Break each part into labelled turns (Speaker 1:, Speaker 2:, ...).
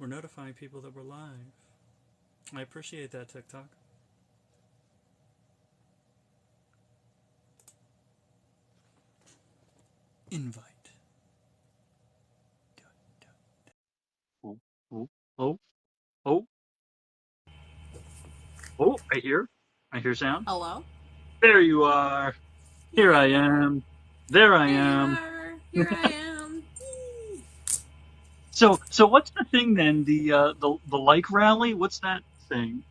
Speaker 1: We're notifying people that we're live. I appreciate that, TikTok. Invite.
Speaker 2: Oh, oh, oh, oh, oh, I hear sound.
Speaker 3: Hello?
Speaker 2: There you are. Here I am. There I
Speaker 3: There you
Speaker 2: am.
Speaker 3: are. Here I am.
Speaker 2: So what's the thing then? The like rally? What's that thing?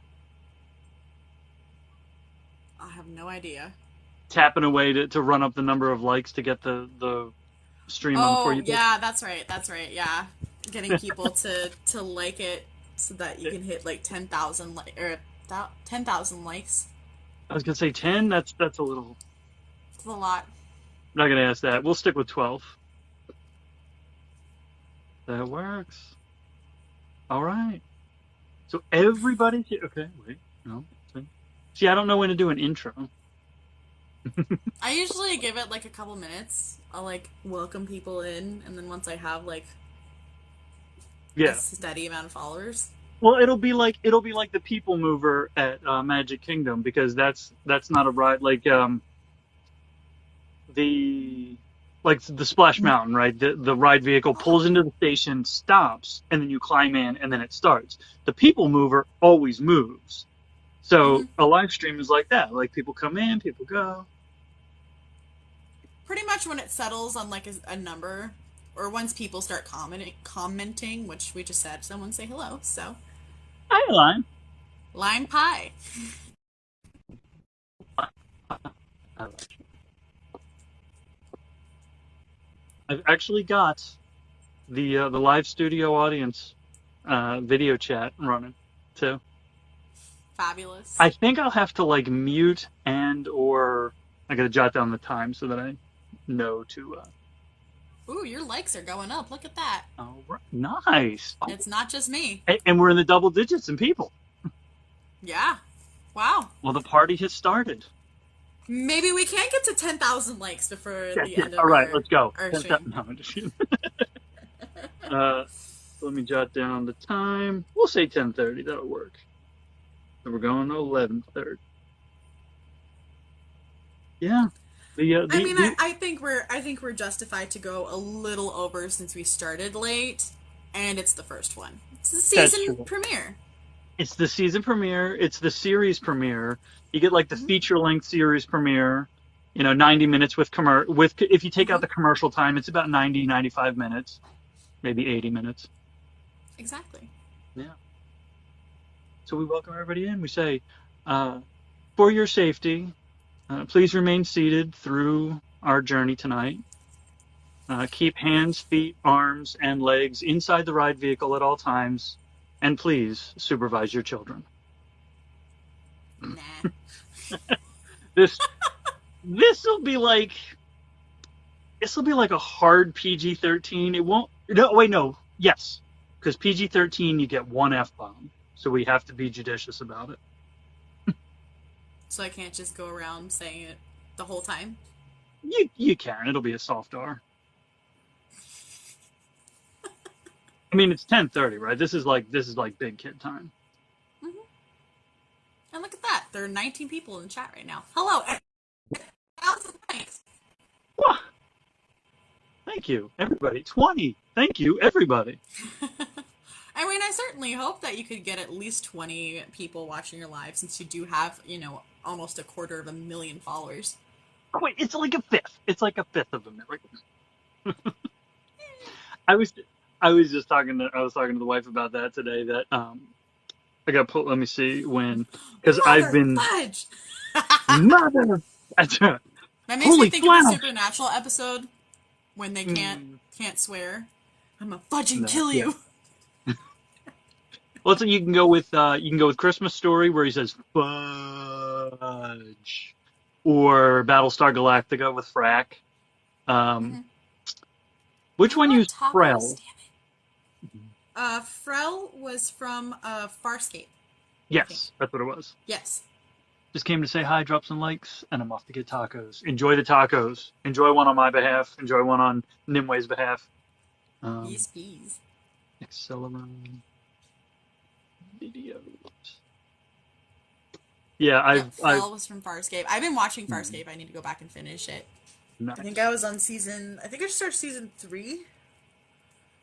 Speaker 3: I have no idea.
Speaker 2: Tapping away to run up the number of likes to get the stream on before
Speaker 3: Oh,
Speaker 2: you do.
Speaker 3: yeah, that's right. That's right. Yeah. Getting people to like it so that you can hit like 10,000 or 10,000 likes.
Speaker 2: I was gonna say 10. That's a little.
Speaker 3: It's a lot.
Speaker 2: I'm not gonna ask that. We'll stick with 12. That works. All right. So everybody's here. Okay, wait. No. See, I don't know when to do an intro.
Speaker 3: I usually give it like a couple minutes. I'll like welcome people in, and then once I have like a
Speaker 2: Yeah.
Speaker 3: steady amount of followers.
Speaker 2: Well, it'll be like the People Mover at Magic Kingdom, because that's not a ride the the Splash Mountain, right? The ride vehicle pulls into the station, stops, and then you climb in, and then it starts. The People Mover always moves. So
Speaker 3: Hmm.
Speaker 2: a live stream is like that. Like, people come in, people go.
Speaker 3: Pretty much when it settles on like a number, or once people start commenting, which we just said, someone say hello. So,
Speaker 2: Hi, Line.
Speaker 3: lime pie.
Speaker 2: I've actually got the live studio audience video chat running too.
Speaker 3: Fabulous.
Speaker 2: I think I'll have to like mute or I gotta jot down the time so that I know to.
Speaker 3: Ooh, your likes are going up. Look at that.
Speaker 2: Oh, nice.
Speaker 3: It's not just me.
Speaker 2: And we're in the double digits in people.
Speaker 3: Yeah. Wow.
Speaker 2: Well, the party has started.
Speaker 3: Maybe we can get to 10,000 likes before the end of
Speaker 2: All right, let's go.
Speaker 3: our stream.
Speaker 2: No, I'm just kidding. Let me jot down the time. We'll say 10:30. That'll work. So we're going to 11:30. Yeah.
Speaker 3: I think we're justified to go a little over since we started late, and it's the first one. It's the season premiere.
Speaker 2: It's the season premiere. It's the series premiere. You get like the feature-length series premiere. 90 minutes with if you take out the commercial time, it's about 90, 95 minutes, maybe 80 minutes.
Speaker 3: Exactly.
Speaker 2: Yeah. So we welcome everybody in. We say, for your safety, please remain seated through our journey tonight. Keep hands, feet, arms, and legs inside the ride vehicle at all times. And please supervise your children.
Speaker 3: Nah.
Speaker 2: This will be like a hard PG-13. It won't. No, wait, no. Yes, because PG-13 you get one F-bomb, so we have to be judicious about it.
Speaker 3: So I can't just go around saying it the whole time?
Speaker 2: You can. It'll be a soft R. I mean, it's 10:30, right? This is like big kid time.
Speaker 3: Mm-hmm. And look at that. There are 19 people in the chat right now. Hello. Thanks.
Speaker 2: Wah! Thank you, everybody. 20. Thank you, everybody.
Speaker 3: I mean, I certainly hope that you could get at least 20 people watching your live, since you do have, almost 250,000 followers.
Speaker 2: Wait, it's like a fifth. It's like a fifth of a million. I was talking to the wife about that today. That I got put. Let me see when, because I've been
Speaker 3: fudge.
Speaker 2: Mother.
Speaker 3: That makes
Speaker 2: Holy
Speaker 3: me think
Speaker 2: flannel.
Speaker 3: of the Supernatural episode when they can't swear. I'm a fudge and kill you.
Speaker 2: Yeah. Well, so you can go with Christmas Story, where he says fudge, or Battlestar Galactica with Frack. Which one used Frel?
Speaker 3: Frel was from Farscape.
Speaker 2: Yes, that's what it was.
Speaker 3: Yes.
Speaker 2: Just came to say hi, drop some likes, and I'm off to get tacos. Enjoy the tacos. Enjoy one on my behalf. Enjoy one on Nimue's behalf.
Speaker 3: Peace.
Speaker 2: Accelerate. videos. Yeah,
Speaker 3: Yep, Fell was from Farscape. I've been watching Farscape. I need to go back and finish it.
Speaker 2: Nice.
Speaker 3: I think I was on season. I think I started season 3,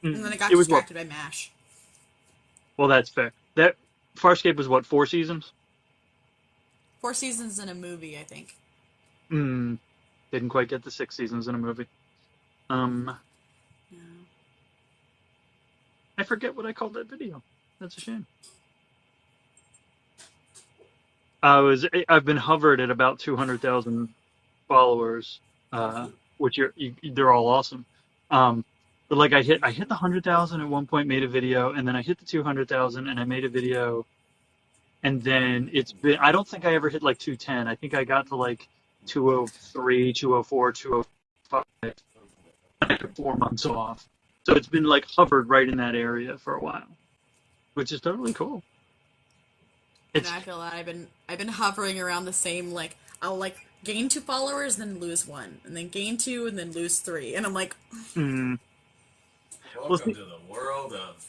Speaker 3: and then I got
Speaker 2: It was what?
Speaker 3: distracted by MASH.
Speaker 2: Well, that's fair. That Farscape was what, 4 seasons?
Speaker 3: 4 seasons in a movie, I think.
Speaker 2: Didn't quite get the 6 seasons in a movie.
Speaker 3: Yeah.
Speaker 2: I forget what I called that video. That's a shame. I've been hovered at about 200,000 followers, which they're all awesome. But like I hit the 100,000 at one point, made a video, and then I hit the 200,000 and I made a video, and then I don't think I ever hit like 210. I think I got to like 203, 204, 205. I took 4 months off. So it's been like hovered right in that area for a while, which is totally cool.
Speaker 3: And I feel that I've been hovering around the same, like I'll like gain 2 followers, then lose 1, and then gain 2, and then lose 3, and I'm like,
Speaker 4: Welcome to the world of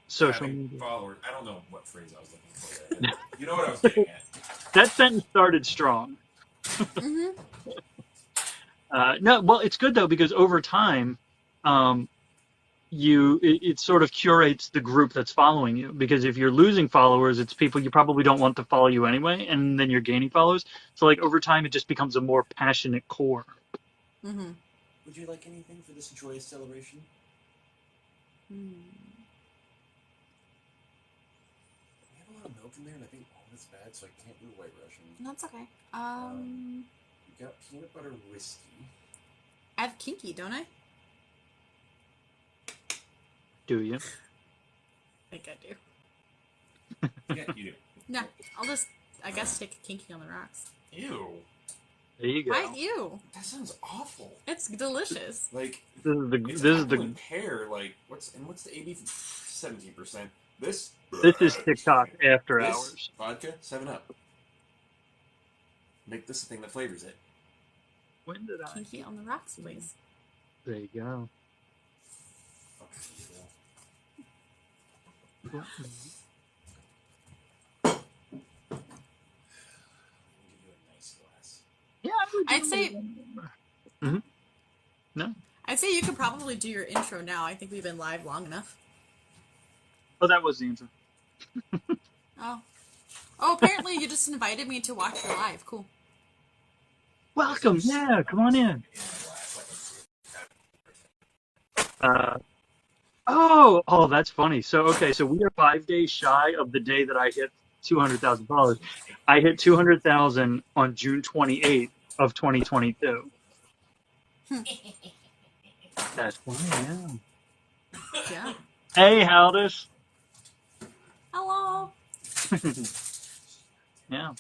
Speaker 2: social media.
Speaker 4: Followers. I don't know what phrase I was looking for there. You know what I was getting at.
Speaker 2: That sentence started strong. No, well, it's good though because over time, it sort of curates the group that's following you. Because if you're losing followers, it's people you probably don't want to follow you anyway, and then you're gaining followers. So like over time, it just becomes a more passionate core.
Speaker 4: Would you like anything for this joyous celebration? We have a lot of milk in there, and I think all of it's bad, so I can't do White Russian.
Speaker 3: that's okay.
Speaker 4: We got peanut butter whiskey.
Speaker 3: I have kinky, don't I?
Speaker 2: Do you?
Speaker 3: I think I do.
Speaker 4: Yeah, you do.
Speaker 3: No, I'll just, I guess, take a kinky on the rocks.
Speaker 4: Ew.
Speaker 2: There you go.
Speaker 3: Why you?
Speaker 4: That sounds awful.
Speaker 3: It's delicious.
Speaker 4: Like
Speaker 2: This is the
Speaker 4: pear. Like what's the ABV? 17%. This
Speaker 2: is TikTok after hours.
Speaker 4: Vodka 7-Up. Make this the thing that flavors it.
Speaker 2: When did I?
Speaker 3: Kinky on the rocks, please.
Speaker 2: There you go. Yeah,
Speaker 3: I'd say.
Speaker 2: No.
Speaker 3: I'd say you could probably do your intro now. I think we've been live long enough.
Speaker 2: Oh, that was the intro.
Speaker 3: Oh, apparently you just invited me to watch your live. Cool.
Speaker 2: Welcome. Yeah, come on in. Oh, that's funny. So we are 5 days shy of the day that I hit 200,000 followers. I hit 200,000 on June 28th of 2022. That's funny,
Speaker 3: Yeah.
Speaker 2: Hey, Haldis.
Speaker 3: Hello.
Speaker 2: Yeah.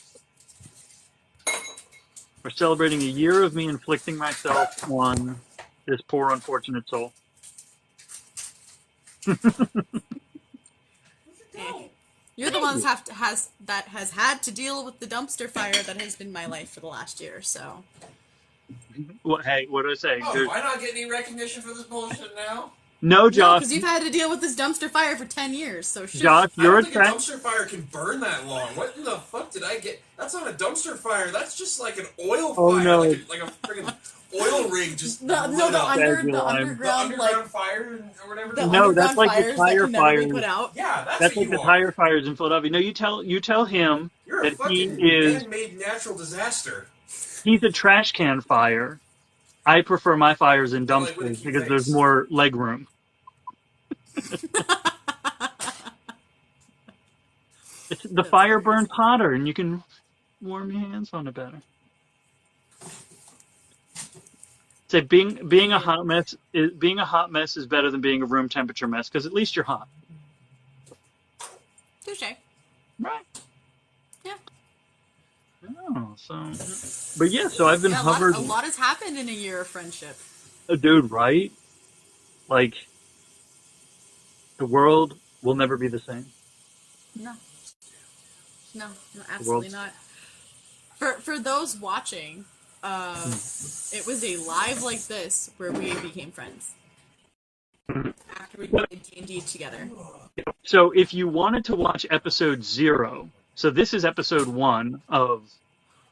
Speaker 2: We're celebrating a year of me inflicting myself on this poor, unfortunate soul.
Speaker 3: Hey, you're the ones that has had to deal with the dumpster fire that has been my life for the last year. So.
Speaker 2: Well, hey, what do I say?
Speaker 4: Oh, why not get any recognition for this bullshit now?
Speaker 2: No, Josh.
Speaker 3: Because you've had to deal with this dumpster fire for 10 years, so shit.
Speaker 2: Josh, you're
Speaker 4: I don't think a dumpster fire can burn that long. What in the fuck did I get? That's not a dumpster fire. That's just like an oil fire.
Speaker 2: No.
Speaker 4: Like a friggin' oil rig just
Speaker 3: the underground like
Speaker 4: fire or whatever.
Speaker 2: That's like the tire fires.
Speaker 4: Yeah,
Speaker 2: that's like the tire fires in Philadelphia. No, you tell him
Speaker 4: you're
Speaker 2: that
Speaker 4: a fucking man-made natural disaster.
Speaker 2: He's a trash can fire. I prefer my fires in dumpsters because there's more leg room. The fire burns hotter, and you can warm your hands on it better. Say being a hot mess is better than being a room temperature mess because at least you're hot.
Speaker 3: Touche.
Speaker 2: Right.
Speaker 3: Yeah.
Speaker 2: Oh, so I've been hovered.
Speaker 3: A lot has happened in a year of friendship.
Speaker 2: Dude, right? Like, the world will never be the same.
Speaker 3: No, absolutely not. For those watching, it was a live like this where we became friends. after we played D&D together.
Speaker 2: So if you wanted to watch episode 0, so this is episode 1 of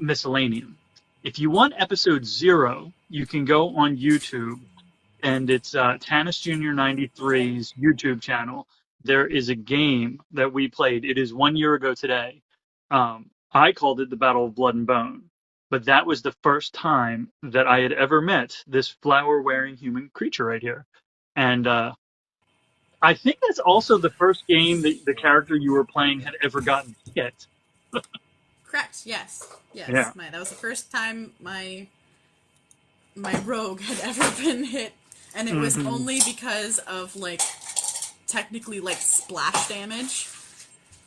Speaker 2: Myscellaneum. If you want episode 0, you can go on YouTube, and it's Tanis Jr. 93's YouTube channel. There is a game that we played. It is 1 year ago today. I called it the Battle of Blood and Bone, but that was the first time that I had ever met this flower-wearing human creature right here. And I think that's also the first game that the character you were playing had ever gotten hit.
Speaker 3: Correct. Yes. Yes.
Speaker 2: Yeah.
Speaker 3: That was the first time my rogue had ever been hit, and it was only because of technically splash damage.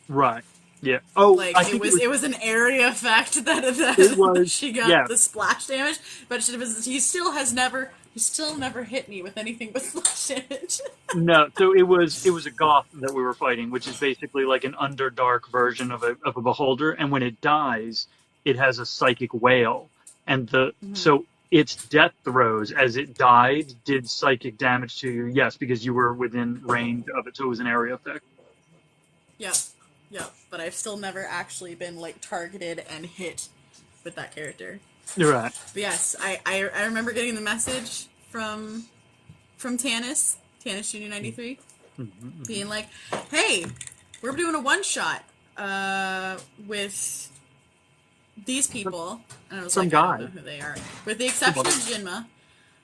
Speaker 2: Right. Yeah. Oh,
Speaker 3: it was an area effect that she got the splash damage, but he still never hit me with anything but splash damage.
Speaker 2: No, so it was a goth that we were fighting, which is basically like an underdark version of a beholder, and when it dies, it has a psychic wail, and so its death throes as it died did psychic damage to you. Yes, because you were within range of it, so it was an area effect.
Speaker 3: Yep. But I've still never actually been targeted and hit with that character.
Speaker 2: You're right.
Speaker 3: But yes, I remember getting the message from Tanis Jr. 93, being like, "Hey, we're doing a one-shot with these people," and I was I don't know who they are, with the exception of Jinma.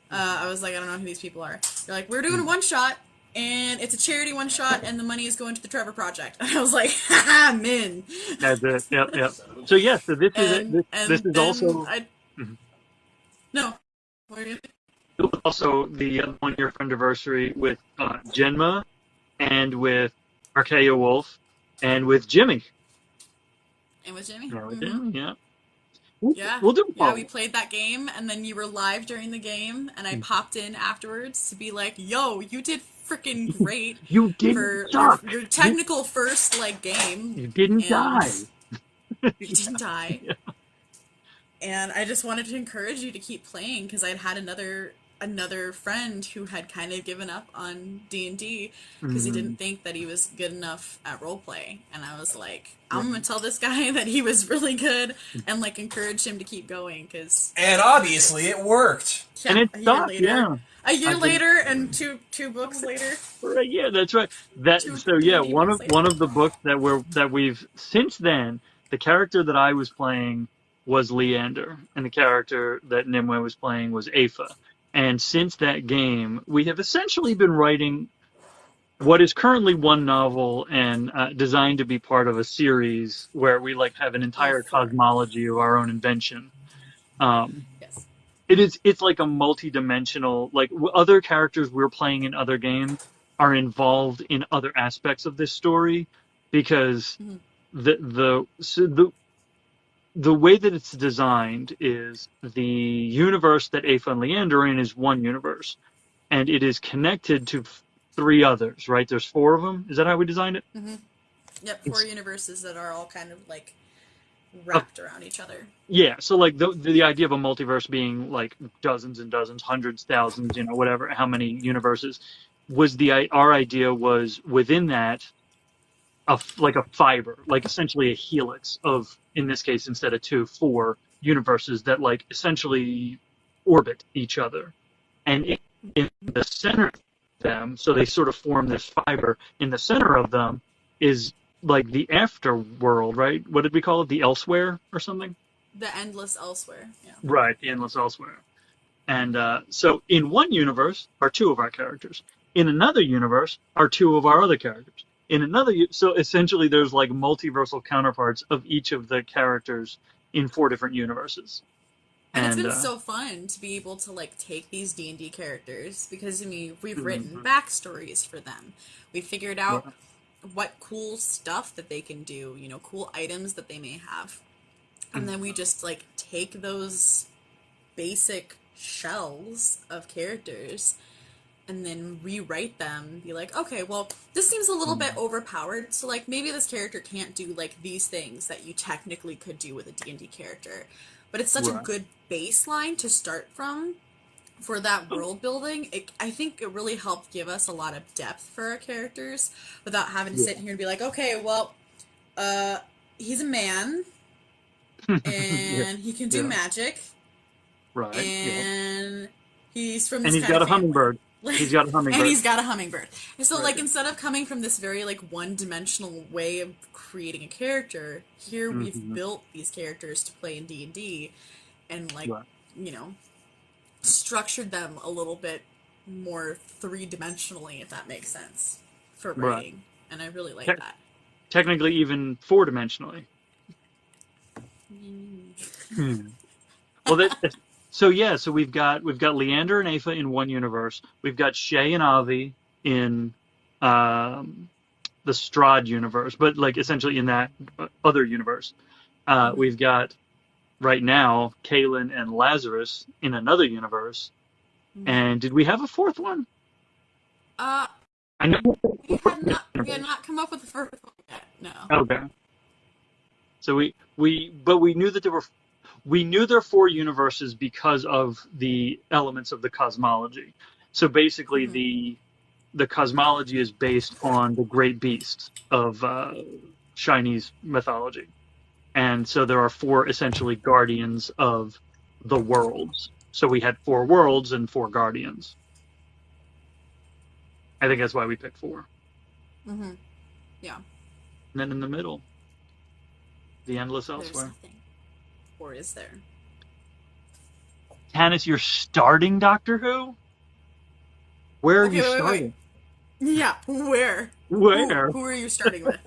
Speaker 3: I was like, I don't know who these people are. They're like, "We're doing a one-shot, and it's a charity one-shot, and the money is going to the Trevor Project." And I was like, "Haha, min."
Speaker 2: That's it. Yep. So yes, so this is also.
Speaker 3: No. What are you gonna do?
Speaker 2: It was also the 1 year friendiversary with Jinma, and with Archaea Wolf, and with Jimmy.
Speaker 3: And with Jimmy?
Speaker 2: Yeah.
Speaker 3: We'll do a we played that game, and then you were live during the game, and I popped in afterwards to be like, "Yo, you did freaking great.
Speaker 2: You didn't
Speaker 3: for
Speaker 2: suck.
Speaker 3: Your technical first game.
Speaker 2: You didn't die.
Speaker 3: You didn't die." Yeah. And I just wanted to encourage you to keep playing, because I'd had another friend who had kind of given up on D&D because he didn't think that he was good enough at roleplay, and I was like, I'm gonna tell this guy that he was really good and encourage him to keep going, and
Speaker 4: obviously it worked.
Speaker 2: Yeah, and it stopped.
Speaker 3: A year later, and two books later.
Speaker 2: Right, yeah, that's right. One of the books that we've since then, the character that I was playing was Leander, and the character that Nimue was playing was Aoife. And since that game, we have essentially been writing what is currently one novel and designed to be part of a series where we have an entire cosmology of our own invention.
Speaker 3: Yes.
Speaker 2: It's like a multi-dimensional, other characters we're playing in other games are involved in other aspects of this story, because the way that it's designed is the universe that Aoife and Leander are in is one universe, and it is connected to 3 others, right? There's 4 of them. Is that how we designed it?
Speaker 3: Mm-hmm. Yep, 4 universes that are all kind of wrapped around each other.
Speaker 2: Yeah, so the idea of a multiverse being dozens and dozens, hundreds, thousands, whatever, how many universes, was our idea was within that a fiber, essentially a helix of, in this case, instead of 2, 4 universes that essentially orbit each other, and in the center of them, so they sort of form this fiber. In the center of them is the afterworld, right? What did we call it? The elsewhere or something?
Speaker 3: The endless elsewhere. Yeah.
Speaker 2: Right, the endless elsewhere. And so in one universe are 2 of our characters. In another universe are 2 of our other characters. In another, so essentially there's multiversal counterparts of each of the characters in 4 different universes.
Speaker 3: And it's been so fun to be able to take these D&D characters, because we've written backstories for them. We figured out what cool stuff that they can do, cool items that they may have. And then we just take those basic shells of characters and then rewrite them, be like, okay, well, this seems a little bit overpowered, so maybe this character can't do these things that you technically could do with a D&D character. But it's such a good baseline to start from for that world building, I think it really helped give us a lot of depth for our characters without having to sit here and be like, okay, well, he's a man and he can do magic,
Speaker 2: right?
Speaker 3: And he's from this
Speaker 2: and he's
Speaker 3: kind
Speaker 2: got
Speaker 3: of
Speaker 2: a
Speaker 3: family.
Speaker 2: hummingbird. He's got a hummingbird.
Speaker 3: And he's got a hummingbird. And so,
Speaker 2: right.
Speaker 3: like, instead of coming from this very, like, one-dimensional way of creating a character, here we've built these characters to play in D&D and, like, you know, structured them a little bit more three-dimensionally, if that makes sense, for writing. And I really like that.
Speaker 2: Technically, even four-dimensionally. Well, so we've got Leander and Aoife in one universe. We've got Shay and Avi in the Strahd universe, but like essentially in that other universe. We've got right now Kaylin and Lazarus in another universe. And did we have a fourth one?
Speaker 3: I
Speaker 2: know
Speaker 3: we had not come up with the fourth one yet. No.
Speaker 2: Okay. So we knew that there are four universes because of the elements of the cosmology. So basically, the cosmology is based on the great beasts of Chinese mythology, and so there are four essentially guardians of the worlds. So we had 4 worlds and 4 guardians. I think that's why we picked 4.
Speaker 3: Yeah.
Speaker 2: And then in the middle, the endless elsewhere.
Speaker 3: There's nothing. Or is there?
Speaker 2: Tannis, you're starting Doctor Who? Where are you starting?
Speaker 3: Wait. Yeah, where?
Speaker 2: Where?
Speaker 3: Who are you starting with?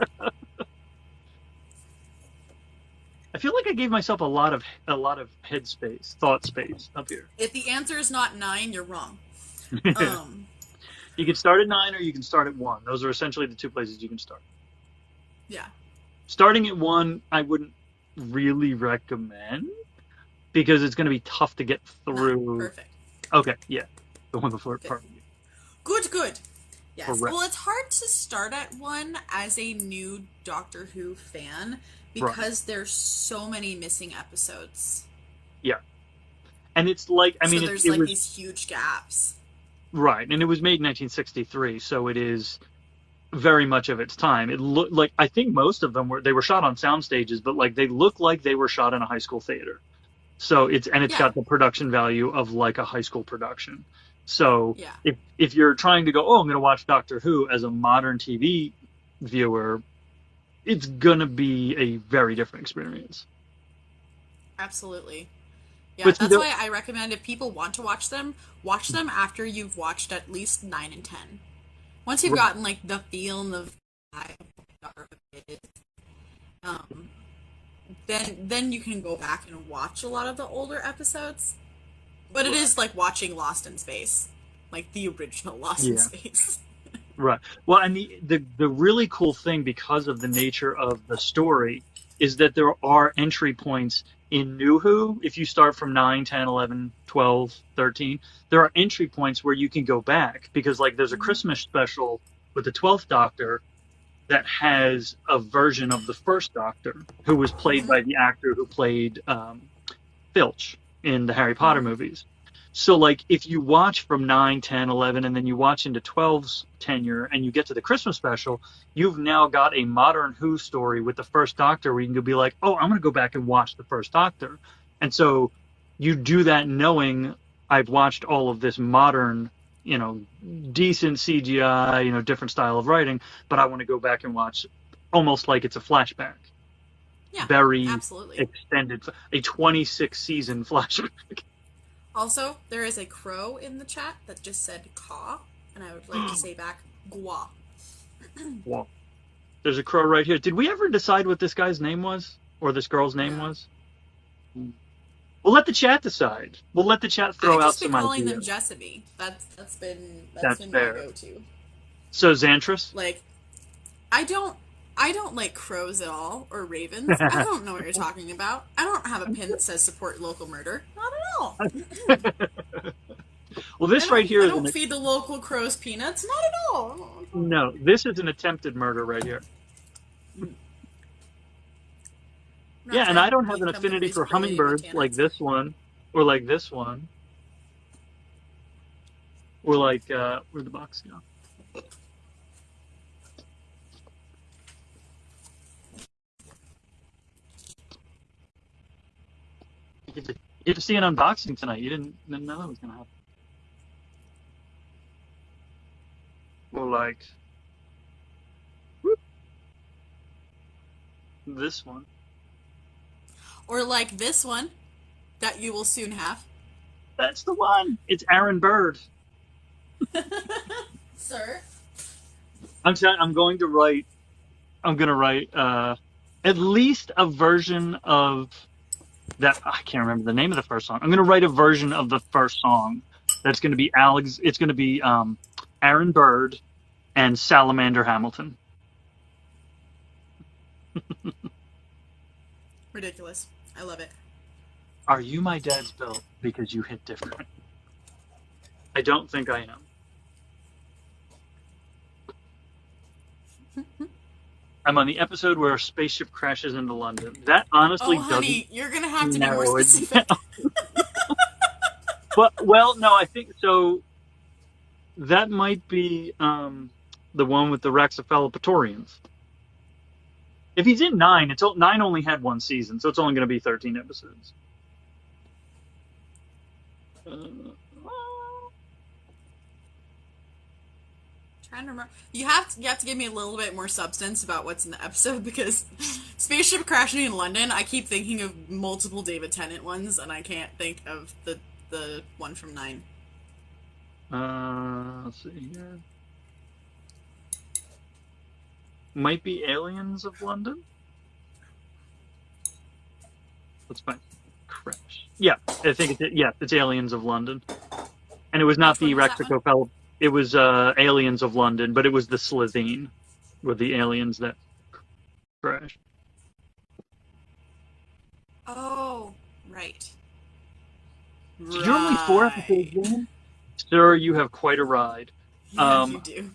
Speaker 2: I feel like I gave myself a lot of head space, thought space up here.
Speaker 3: If the answer is not 9, you're wrong.
Speaker 2: You can start at 9 or you can start at 1. Those are essentially the 2 places you can start.
Speaker 3: Yeah.
Speaker 2: Starting at 1, I wouldn't really recommend because it's going to be tough to get through.
Speaker 3: Perfect.
Speaker 2: Okay, yeah. The one before part of you.
Speaker 3: Good. Yes.
Speaker 2: Correct.
Speaker 3: Well, it's hard to start at 1 as a new Doctor Who fan because there's so many missing episodes.
Speaker 2: Yeah. And it's like, I mean,
Speaker 3: so there's these huge gaps.
Speaker 2: Right. And it was made in 1963, so it is very much of its time. It looked like, I think most of them were shot on sound stages, but like they look like they were shot in a high school theater. So it's got the production value of like a high school production. So if you're trying to go, oh, I'm going to watch Doctor Who as a modern TV viewer, it's going to be a very different experience.
Speaker 3: Absolutely. Yeah, that's why I recommend if people want to watch them after you've watched at least 9 and 10. Once you've gotten like the feel and the vibe of it, then you can go back and watch a lot of the older episodes. But it is like watching Lost in Space, like the original Lost in Space.
Speaker 2: Right. Well, and the really cool thing, because of the nature of the story, is that there are entry points in New Who. If you start from 9, 10, 11, 12, 13, there are entry points where you can go back, because like there's a Christmas special with the 12th Doctor that has a version of the first Doctor, who was played by the actor who played Filch in the Harry Potter movies. So, like, if you watch from 9, 10, 11, and then you watch into 12's tenure, and you get to the Christmas special, you've now got a modern Who story with the first Doctor where you can be like, oh, I'm going to go back and watch the first Doctor. And so you do that knowing I've watched all of this modern, decent CGI, different style of writing, but I want to go back and watch almost like it's a flashback.
Speaker 3: Yeah,
Speaker 2: very
Speaker 3: absolutely.
Speaker 2: Extended, a 26-season flashback.
Speaker 3: Also, there is a crow in the chat that just said caw, and I would like to say back gua.
Speaker 2: Wow. There's a crow right here. Did we ever decide what this guy's name was? Or this girl's name was? We'll let the chat decide. We'll let the chat throw out some ideas. I've just been calling them
Speaker 3: Jessamy. That's been
Speaker 2: fair.
Speaker 3: My go-to.
Speaker 2: So Xantris?
Speaker 3: Like, I don't like crows at all, or ravens. I don't know what you're talking about. I don't have a pin that says support local murder. Not at all.
Speaker 2: Well, this right here
Speaker 3: I
Speaker 2: is...
Speaker 3: don't feed the local crows peanuts. Not at all.
Speaker 2: No, this is an attempted murder right here. Yeah, and I don't have an affinity for hummingbirds like this one, or like this one. Or like, where'd the box go? You get to see an unboxing tonight. You didn't know that was gonna happen. Or like, whoop, this one.
Speaker 3: Or like this one that you will soon have.
Speaker 2: That's the one. It's Aaron Bird.
Speaker 3: Sir?
Speaker 2: I'm going to write. I'm gonna write at least a version of that. I can't remember the name of the first song. I'm gonna write a version of the first song that's gonna be Alex. It's gonna be Aaron Bird and Salamander Hamilton.
Speaker 3: Ridiculous. I love it.
Speaker 2: Are you my dad's belt because you hit different? I don't think I am. I'm on the episode where a spaceship crashes into London. That honestly
Speaker 3: honey, you're gonna have to be more
Speaker 2: narrow it
Speaker 3: specific.
Speaker 2: But well, no, I think so. That might be the one with the Raxaphalopatorians. If he's in 9, 9 only had one season, so it's only going to be 13 episodes.
Speaker 3: Trying to remember. You have to give me a little bit more substance about what's in the episode, because spaceship crashing in London, I keep thinking of multiple David Tennant ones, and I can't think of the one from 9.
Speaker 2: Let's see here. Might be Aliens of London. Let's find crash. Yeah, I think it's Aliens of London, and it was not the Raxaphalopatorians. It was Aliens of London, but it was the Slitheen, were the aliens that crashed.
Speaker 3: Oh, right.
Speaker 2: You're only 4 episodes in? Sir, you have quite a ride.
Speaker 3: Yeah, you do.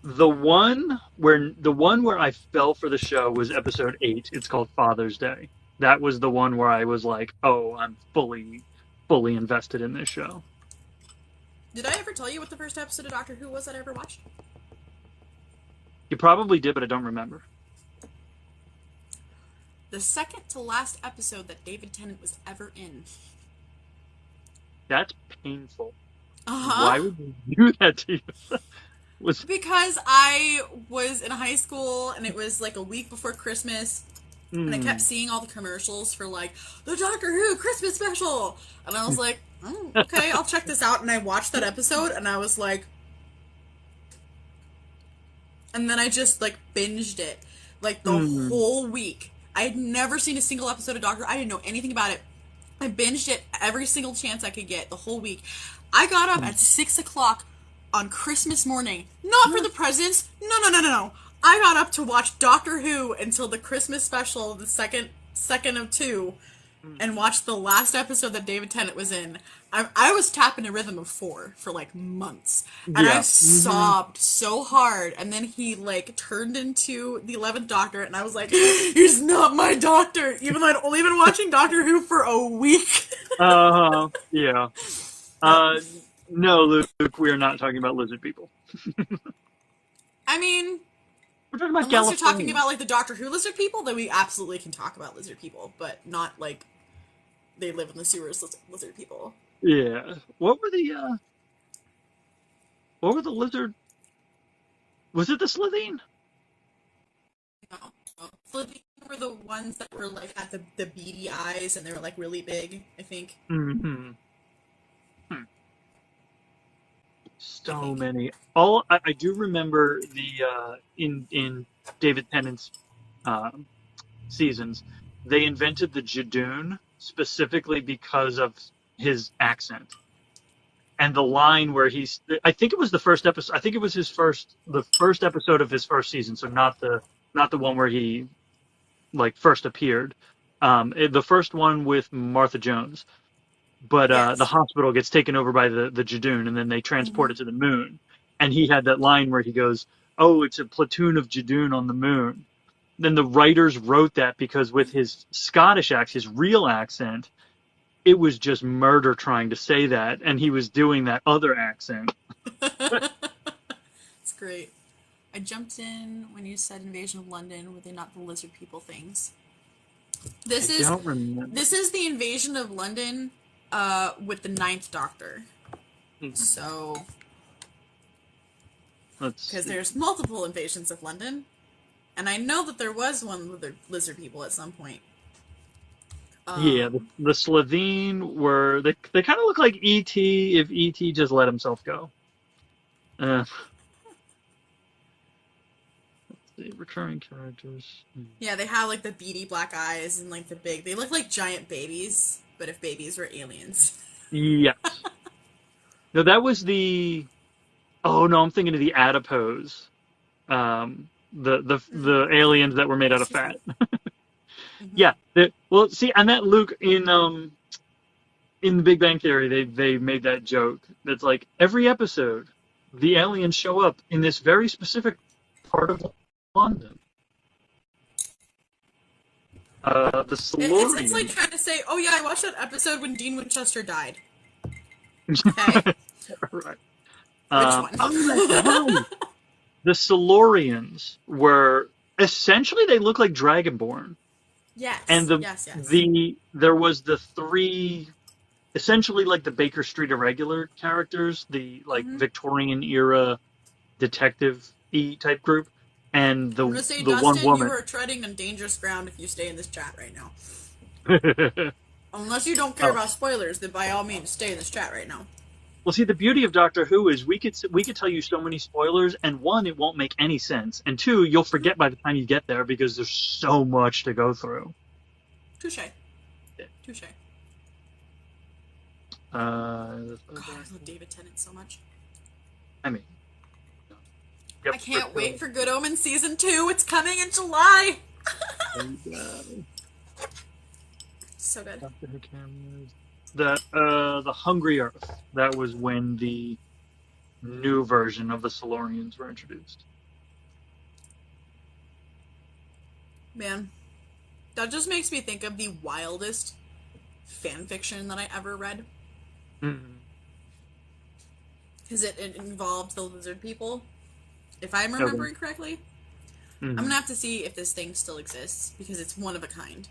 Speaker 2: The one where I fell for the show was episode 8. It's called Father's Day. That was the one where I was like, oh, I'm fully invested in this show.
Speaker 3: Did I ever tell you what the first episode of Doctor Who was that I ever watched?
Speaker 2: You probably did, but I don't remember.
Speaker 3: The second to last episode that David Tennant was ever in.
Speaker 2: That's painful.
Speaker 3: Uh-huh.
Speaker 2: Why would you do that to you?
Speaker 3: Because I was in high school, and it was like a week before Christmas, and I kept seeing all the commercials for like, the Doctor Who Christmas special! And I was like, okay, I'll check this out. And I watched that episode, and I was like... And then I just, like, binged it. Like, the whole week. I had never seen a single episode of Doctor Who. I didn't know anything about it. I binged it every single chance I could get the whole week. I got up at 6 o'clock on Christmas morning. Not for the presents. No. I got up to watch Doctor Who until the Christmas special, the second of 2, and watched the last episode that David Tennant was in. I was tapping a rhythm of 4 for like months, and I sobbed so hard. And then he like turned into the 11th Doctor, and I was like, "He's not my Doctor," even though I'd only been watching Doctor Who for a week.
Speaker 2: Yeah. No, Luke, we are not talking about lizard people.
Speaker 3: I mean,
Speaker 2: we're talking about
Speaker 3: unless you're talking about like the Doctor Who lizard people, then we absolutely can talk about lizard people, but not like they live in the sewers lizard people.
Speaker 2: Yeah. What were the lizard? Was it the Slitheen?
Speaker 3: No. Slitheen were the ones that were like had the beady eyes, and they were like really big, I think.
Speaker 2: So many. I do remember the in David Tennant's seasons, they invented the Jadoon specifically because of his accent. And the line where I think it was the first episode. I think it was the first episode of his first season. So not the one where he like first appeared. The first one with Martha Jones. But
Speaker 3: yes.
Speaker 2: The hospital gets taken over by the Jadoon, and then they transport it to the moon. And he had that line where he goes, "Oh, it's a platoon of Jadoon on the moon." Then the writers wrote that because with his Scottish accent, his real accent, it was just murder trying to say that, and he was doing that other accent.
Speaker 3: It's great. I jumped in when you said Invasion of London. Were they not the lizard people things? This is the Invasion of London with the Ninth Doctor.
Speaker 2: Mm-hmm.
Speaker 3: So, because there's multiple invasions of London, and I know that there was one with the lizard people at some point.
Speaker 2: Yeah, the Slovene were they kind of look like E.T. if E.T. just let himself go. Let's see, recurring characters.
Speaker 3: Yeah, they have like the beady black eyes and like the big. They look like giant babies, but if babies were aliens.
Speaker 2: Yes. No, that was the. Oh no, I'm thinking of the adipose. The aliens that were made out of fat. Yeah. Well, see, and that Luke in The Big Bang Theory, they made that joke. That's like every episode, the aliens show up in this very specific part of London. The Silurians.
Speaker 3: It's like trying to say, oh yeah, I watched that episode when Dean Winchester died. Okay.
Speaker 2: Right.
Speaker 3: Which one?
Speaker 2: The Silurians were essentially they look like Dragonborn.
Speaker 3: Yes.
Speaker 2: And
Speaker 3: yes.
Speaker 2: There was the three, essentially like the Baker Street Irregular characters, the like Victorian era detective-y type group, and the
Speaker 3: I'm gonna say,
Speaker 2: the
Speaker 3: Dustin,
Speaker 2: one woman.
Speaker 3: you are treading on dangerous ground if you stay in this chat right now. Unless you don't care about spoilers, then by all means stay in this chat right now.
Speaker 2: Well, see, the beauty of Doctor Who is we could tell you so many spoilers, and one, it won't make any sense, and two, you'll forget by the time you get there because there's so much to go through.
Speaker 3: Touche.
Speaker 2: Yeah.
Speaker 3: Touche.
Speaker 2: God,
Speaker 3: I love David Tennant so much.
Speaker 2: I mean,
Speaker 3: I can't wait for Good Omens season 2. It's coming in July. So good.
Speaker 2: The Hungry Earth. That was when the new version of the Silurians were introduced.
Speaker 3: Man, that just makes me think of the wildest fan fiction that I ever read. Because it involved the lizard people, if I'm remembering correctly. I'm gonna have to see if this thing still exists because it's one of a kind.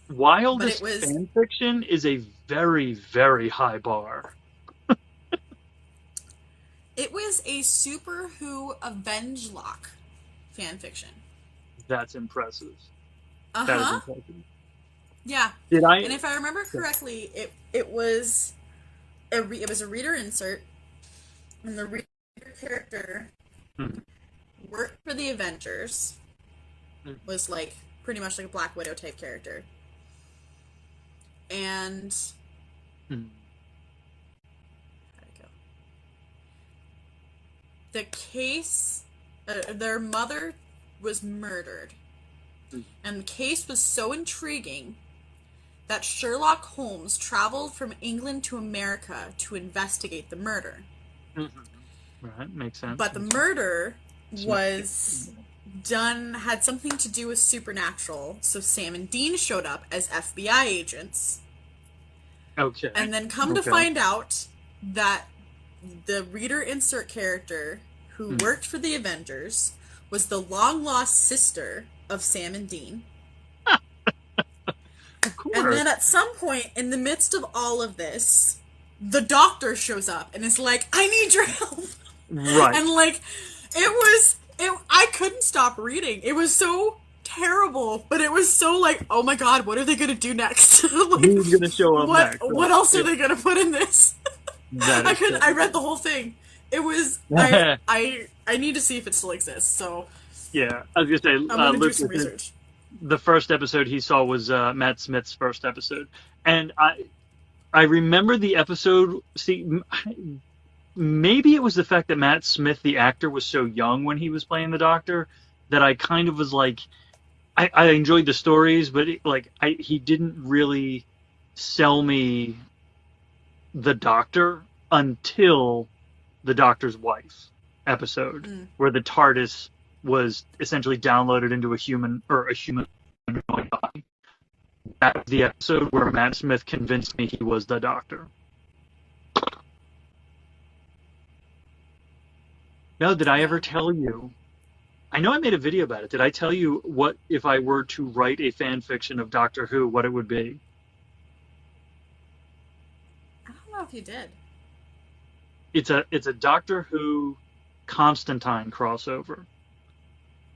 Speaker 2: Wildest fan fiction is a very, very high bar.
Speaker 3: It was a Super Who Avenge Lock fan fiction.
Speaker 2: That's impressive.
Speaker 3: That
Speaker 2: is impressive.
Speaker 3: Yeah. And if I remember correctly, it was a reader insert, and the reader character worked for the Avengers. Was like pretty much like a Black Widow type character. And how'd it go? The case, their mother was murdered, and the case was so intriguing that Sherlock Holmes traveled from England to America to investigate the murder.
Speaker 2: Right, makes sense.
Speaker 3: But the murder had something to do with supernatural, so Sam and Dean showed up as FBI agents.
Speaker 2: Okay.
Speaker 3: And then to find out that the reader insert character who worked for the Avengers was the long-lost sister of Sam and Dean.
Speaker 2: Of course.
Speaker 3: And then at some point in the midst of all of this, the Doctor shows up and is like, I need your help.
Speaker 2: Right.
Speaker 3: And like, I couldn't stop reading. It was so terrible, but it was so like, oh my god, what are they gonna do next? Like,
Speaker 2: who's gonna show up next?
Speaker 3: What else are they gonna put in this? I read the whole thing. It was I need to see if it still exists. So
Speaker 2: yeah, I was gonna say
Speaker 3: I'm gonna do some research.
Speaker 2: The first episode he saw was Matt Smith's first episode, and I remember the episode. See, maybe it was the fact that Matt Smith, the actor, was so young when he was playing the Doctor that I kind of was like, I enjoyed the stories, but he didn't really sell me the Doctor until the Doctor's Wife episode, where the TARDIS was essentially downloaded into a humanoid body. that was the episode where Matt Smith convinced me he was the Doctor. No, did I ever tell you? I know I made a video about it. Did I tell you what if I were to write a fan fiction of Doctor Who, what it would be?
Speaker 3: I don't know if you did.
Speaker 2: It's a Doctor Who Constantine crossover.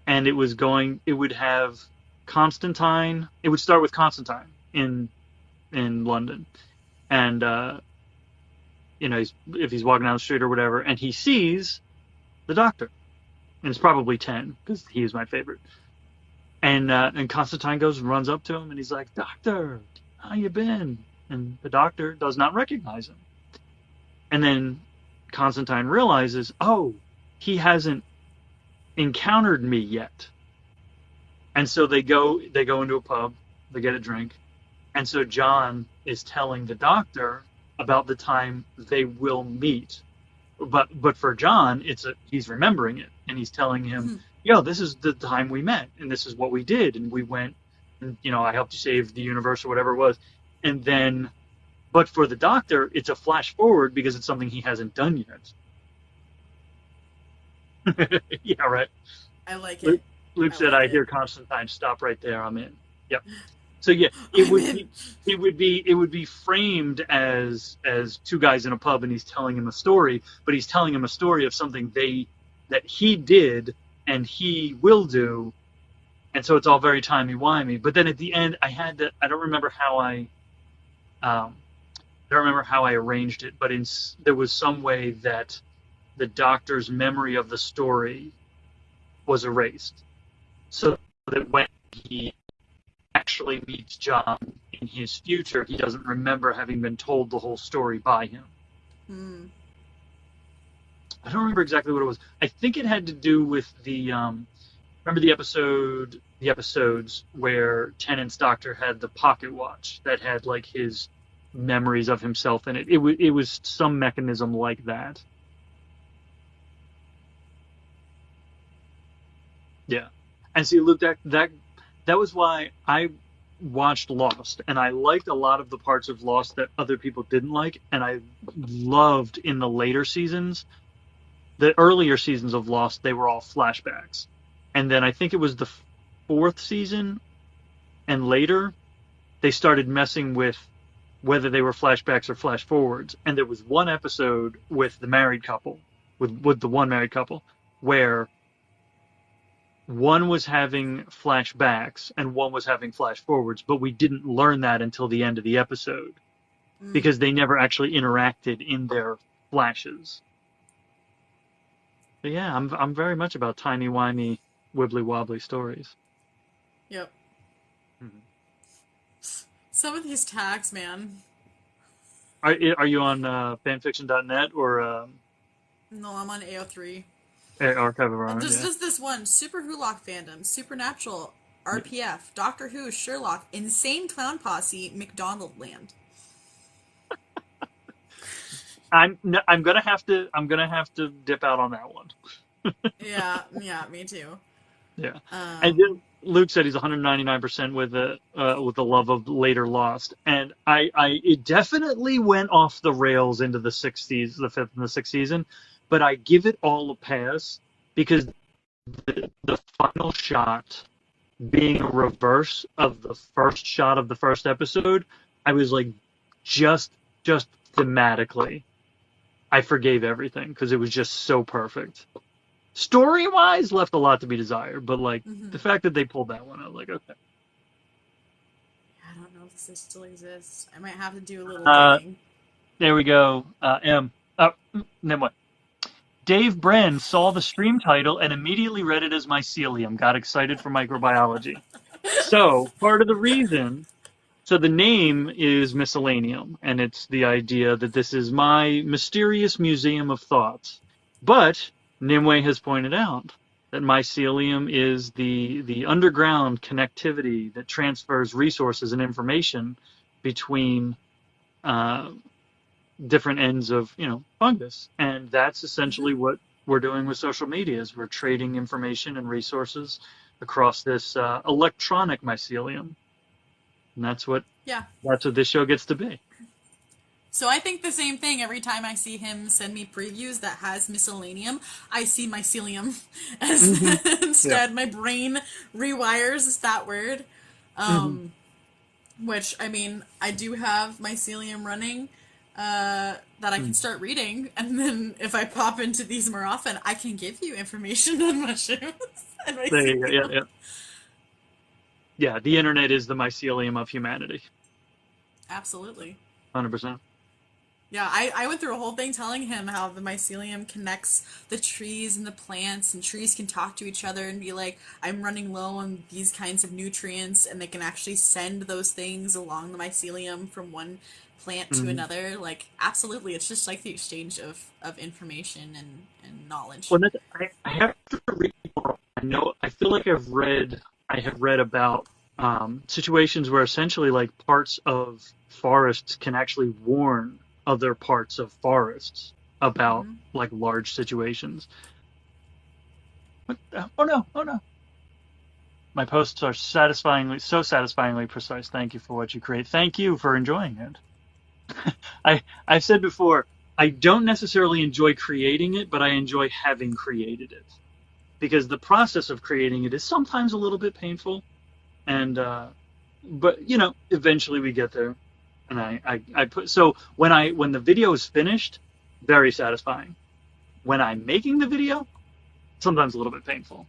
Speaker 2: And it would have Constantine. It would start with Constantine in London. And if he's walking down the street or whatever, and he sees the Doctor. And it's probably 10 because he is my favorite. And Constantine goes and runs up to him and he's like, "Doctor, how you been?" And the Doctor does not recognize him. And then Constantine realizes, oh, he hasn't encountered me yet. And so they go into a pub, they get a drink, and so John is telling the Doctor about the time they will meet. But for John, he's remembering it, and he's telling him, "Yo, this is the time we met, and this is what we did, and we went, and I helped you save the universe or whatever it was." And then, but for the Doctor, it's a flash forward because it's something he hasn't done yet. Yeah, right.
Speaker 3: I like it.
Speaker 2: Luke said, "I hear Constantine. Stop right there. I'm in." Yep. So yeah, it would be framed as two guys in a pub and he's telling him a story, but he's telling him a story of something that he did and he will do, and so it's all very timey-wimey. But then at the end, I don't remember how I arranged it, but there was some way that the Doctor's memory of the story was erased, so that when he actually meets John in his future, he doesn't remember having been told the whole story by him. I don't remember exactly what it was. I think it had to do with the remember the episodes where Tennant's Doctor had the pocket watch that had like his memories of himself in it. It was some mechanism like that. Yeah. And see, Luke, that was why I watched Lost, and I liked a lot of the parts of Lost that other people didn't like, and I loved in the later seasons, the earlier seasons of Lost, they were all flashbacks. And then I think it was the 4th season and later, they started messing with whether they were flashbacks or flash forwards. And there was one episode with the married couple, with the one married couple, where one was having flashbacks and one was having flash forwards, but we didn't learn that until the end of the episode because they never actually interacted in their flashes. But yeah, I'm very much about timey-wimey, wibbly-wobbly stories.
Speaker 3: Yep. Some of these tags, man.
Speaker 2: Are you on fanfiction.net or?
Speaker 3: No, I'm on AO3.
Speaker 2: Archive of Honor.
Speaker 3: Just this one: Super Wholock fandom, Supernatural, RPF, Doctor Who, Sherlock, Insane Clown Posse, McDonald Land.
Speaker 2: I'm gonna have to dip out on that one.
Speaker 3: yeah, me too.
Speaker 2: Yeah, and then Luke said he's 199% with the love of later Lost, and it definitely went off the rails into the 60s, the 5th and the 6th season. But I give it all a pass because the final shot being a reverse of the first shot of the first episode, I was like, just thematically, I forgave everything because it was just so perfect. Story-wise, left a lot to be desired, but like the fact that they pulled that one, I was like, okay.
Speaker 3: I don't know if this still exists. I might have to do a little digging.
Speaker 2: There we go. Then what? Dave Bren saw the stream title and immediately read it as mycelium, got excited for microbiology. So, part of the reason, so the name is Myscellaneum, and it's the idea that this is my mysterious museum of thoughts. But, Nimue has pointed out that mycelium is the underground connectivity that transfers resources and information between different ends of fungus, and that's essentially what we're doing with social media is we're trading information and resources across this electronic mycelium. And that's what
Speaker 3: Yeah.
Speaker 2: this show gets to be.
Speaker 3: So I think the same thing every time I see him send me previews that has Myscellaneum. I see Mycelium as instead. My brain rewires that word. Which, I mean, I do have Mycelium running that I can start reading. And then if I pop into these more often, I can give you information on mushrooms and mycelium.
Speaker 2: There you go. Yeah, the internet is the mycelium of humanity.
Speaker 3: Absolutely.
Speaker 2: 100%.
Speaker 3: Yeah, I went through a whole thing telling him how the mycelium connects the trees and the plants, and trees can talk to each other and be like, I'm running low on these kinds of nutrients, and they can actually send those things along the mycelium from one plant to another. Like, absolutely, it's just like the exchange of information and knowledge.
Speaker 2: Well, I have to read more. I feel like I have read about situations where essentially like parts of forests can actually warn other parts of forests about like large situations. Oh no. My posts are so satisfyingly precise. Thank you for what you create. Thank you for enjoying it. I've said before, I don't necessarily enjoy creating it, but I enjoy having created it. Because the process of creating it is sometimes a little bit painful. And but eventually we get there. And I put so when the video is finished, very satisfying. When I'm making the video, sometimes a little bit painful.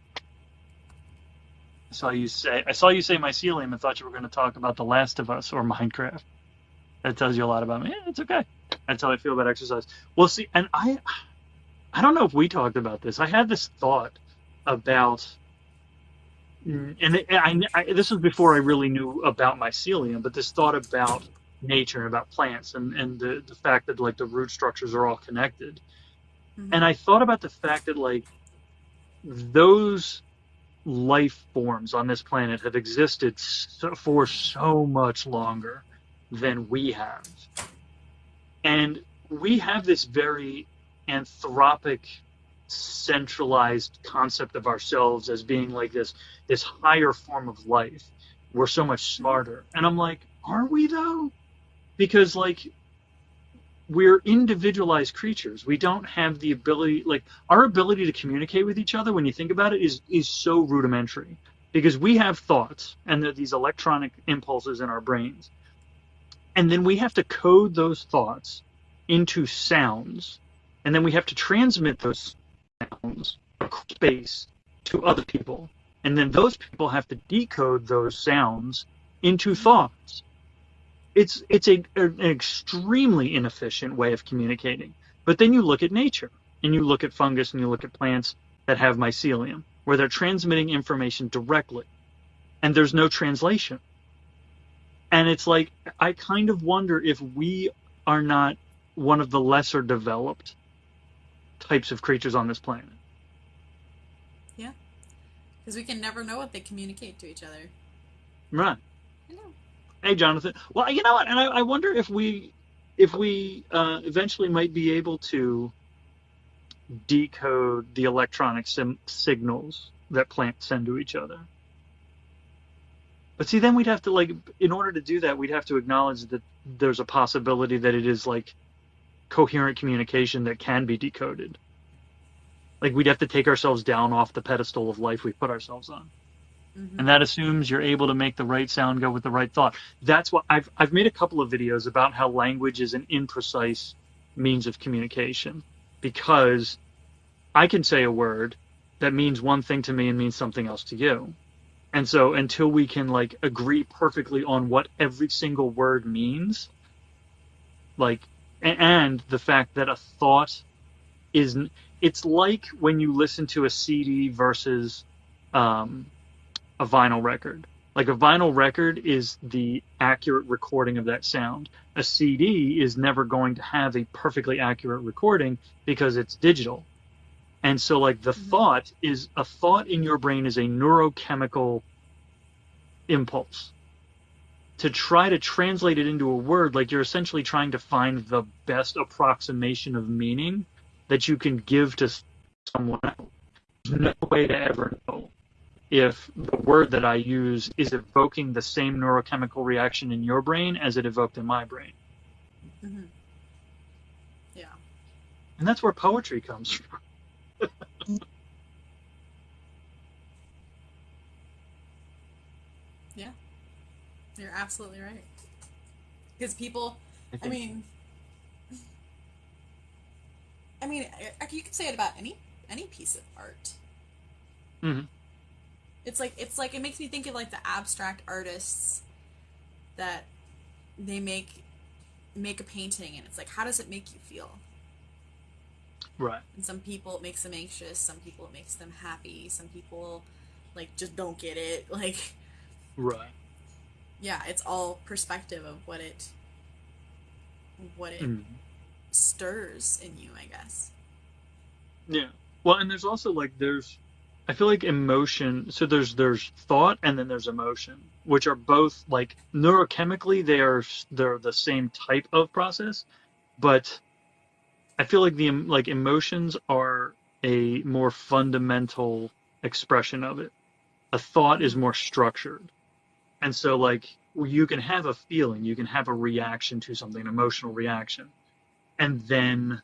Speaker 2: I saw you say Mycelium and thought you were going to talk about The Last of Us or Minecraft. That tells you a lot about me. Yeah, it's okay. That's how I feel about exercise. Well, see, and I don't know if we talked about this. I had this thought about, and this was before I really knew about mycelium, but this thought about nature and about plants and the fact that like the root structures are all connected. And I thought about the fact that like those life forms on this planet have existed for so much longer than we have. And we have this very anthropic, centralized concept of ourselves as being like this higher form of life. We're so much smarter. And I'm like, are we though? Because like we're individualized creatures. We don't have the ability, like our ability to communicate with each other, when you think about it, is so rudimentary. Because we have thoughts and there are these electronic impulses in our brains. And then we have to code those thoughts into sounds. And then we have to transmit those sounds across space to other people. And then those people have to decode those sounds into thoughts. It's an extremely inefficient way of communicating. But then you look at nature, and you look at fungus, and you look at plants that have mycelium, where they're transmitting information directly, and there's no translation. And it's like, I kind of wonder if we are not one of the lesser developed types of creatures on this planet.
Speaker 3: Yeah. Because we can never know what they communicate to each other.
Speaker 2: Right.
Speaker 3: I know.
Speaker 2: Hey, Jonathan. Well, you know what? And I wonder if we eventually might be able to decode the electronic signals that plants send to each other. But see, then we'd have to, like, in order to do that, we'd have to acknowledge that there's a possibility that it is, like, coherent communication that can be decoded. Like, we'd have to take ourselves down off the pedestal of life we put ourselves on. And that assumes you're able to make the right sound go with the right thought. That's what I've made a couple of videos about how language is an imprecise means of communication, because I can say a word that means one thing to me and means something else to you. And so until we can like agree perfectly on what every single word means, like, and the fact that a thought it's like when you listen to a CD versus a vinyl record. Like a vinyl record is the accurate recording of that sound. A CD is never going to have a perfectly accurate recording because it's digital. And so like the thought in your brain is a neurochemical impulse. To try to translate it into a word, like you're essentially trying to find the best approximation of meaning that you can give to someone else. There's no way to ever know if the word that I use is evoking the same neurochemical reaction in your brain as it evoked in my brain.
Speaker 3: Mm-hmm. Yeah.
Speaker 2: And that's where poetry comes from.
Speaker 3: Yeah. You're absolutely right. Because people, I mean, you could say it about any piece of art.
Speaker 2: Mm-hmm.
Speaker 3: It's like it makes me think of like the abstract artists that they make a painting, and it's like, how does it make you feel?
Speaker 2: Right.
Speaker 3: And some people it makes them anxious, some people it makes them happy, some people like just don't get it. Like,
Speaker 2: right.
Speaker 3: Yeah, it's all perspective of what it stirs in you, I guess.
Speaker 2: Yeah. Well, and there's also like I feel like emotion. So there's thought and then there's emotion, which are both like neurochemically they're the same type of process, but I feel like the like emotions are a more fundamental expression of it. A thought is
Speaker 3: Mm-hmm.
Speaker 2: more structured. And so like you can have a feeling, you can have a reaction to something, an emotional reaction, and then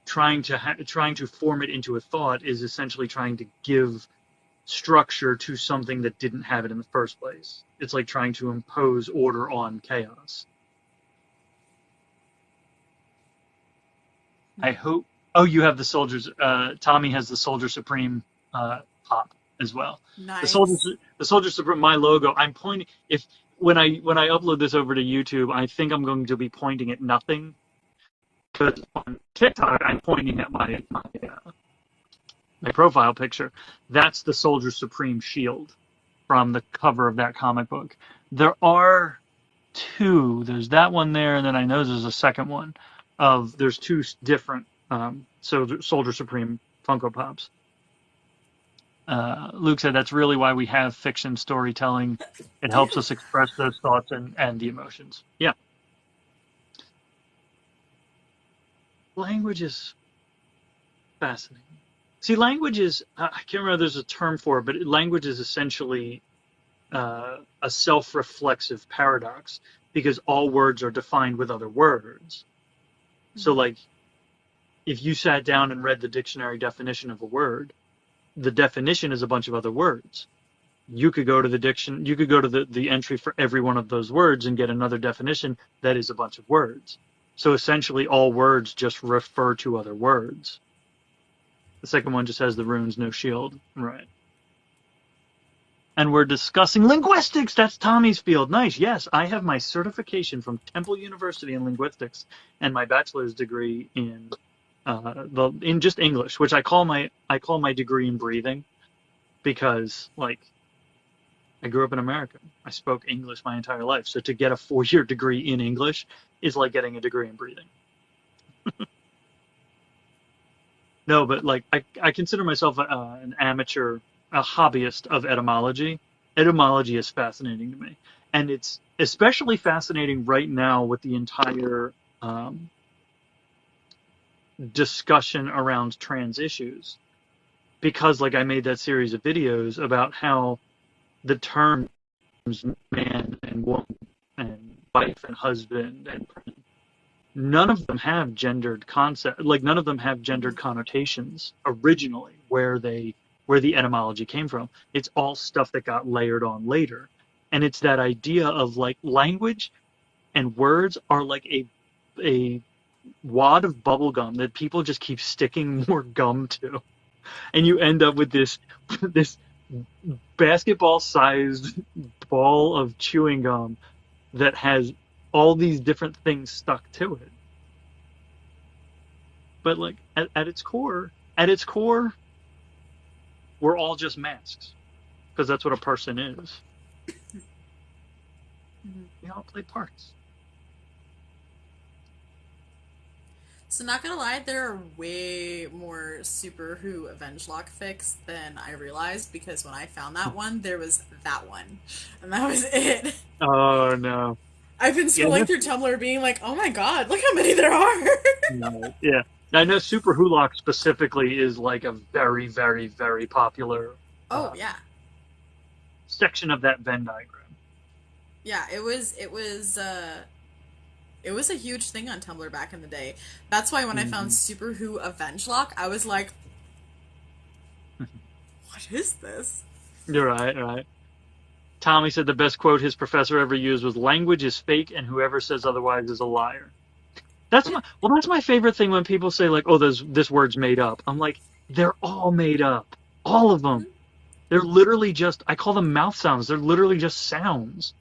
Speaker 2: trying to form it into a thought is essentially trying to give structure to something that didn't have it in the first place. It's like trying to impose order on chaos. I hope. Oh, you have the soldiers. Tommy has the Soldier Supreme pop as well.
Speaker 3: Nice.
Speaker 2: The Soldier Supreme. My logo. I'm pointing. If when I upload this over to YouTube, I think I'm going to be pointing at nothing. Because on TikTok, I'm pointing at my profile picture. That's the Soldier Supreme shield from the cover of that comic book. There are two. There's that one there, and then I know there's a second one. There's two different Soldier Supreme Funko Pops. Luke said that's really why we have fiction storytelling. It helps us express those thoughts and the emotions. Yeah. Language is fascinating. See, language is, I can't remember there's a term for it, but language is essentially a self-reflexive paradox because all words are defined with other words. So, like, if you sat down and read the dictionary definition of a word, the definition is a bunch of other words. You could go to the entry for every one of those words and get another definition that is a bunch of words. So essentially all words just refer to other words. The second one just has the runes, no shield. Right. And we're discussing linguistics. That's Tommy's field. Nice. Yes, I have my certification from Temple University in linguistics and my bachelor's degree in just English, which I call my degree in breathing because like I grew up in America. I spoke English my entire life. So to get a 4-year degree in English is like getting a degree in breathing. No, but like I consider myself an amateur, a hobbyist of etymology. Etymology is fascinating to me, and it's especially fascinating right now with the entire discussion around trans issues, because like I made that series of videos about how the terms man and woman and wife and husband and none of them have gendered concept, like none of them have gendered connotations originally where the etymology came from. It's all stuff that got layered on later. And it's that idea of like language and words are like a wad of bubble gum that people just keep sticking more gum to. And you end up with this basketball sized ball of chewing gum that has all these different things stuck to it. But like at its core, we're all just masks because that's what a person is. We all play parts.
Speaker 3: So not gonna lie, there are way more Super Who Avengelock fics than I realized because when I found that one, there was that one, and that was it.
Speaker 2: Oh no!
Speaker 3: I've been scrolling through Tumblr, being like, "Oh my god, look how many there are!"
Speaker 2: No, yeah, I know Super Hulock specifically is like a very, very, very popular
Speaker 3: Oh yeah.
Speaker 2: section of that Venn diagram.
Speaker 3: Yeah, it was a huge thing on Tumblr back in the day. That's why when I found Super Who Avengelock, I was like, what is this?
Speaker 2: You're right. Tommy said the best quote his professor ever used was, "Language is fake, and whoever says otherwise is a liar." That's my favorite thing when people say like, "Oh, this word's made up." I'm like, they're all made up, all of them. They're literally just, I call them mouth sounds. They're literally just sounds.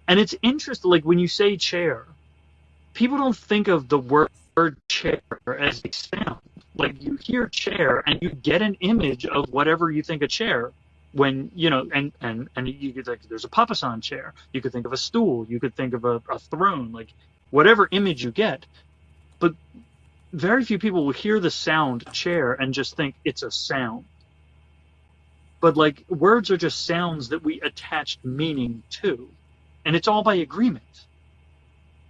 Speaker 2: And it's interesting, like when you say chair, people don't think of the word chair as a sound. Like you hear chair and you get an image of whatever you think a chair. When and you could think there's a papasan chair. You could think of a stool. You could think of a throne. Like whatever image you get. But very few people will hear the sound chair and just think it's a sound. But like words are just sounds that we attached meaning to, and it's all by agreement.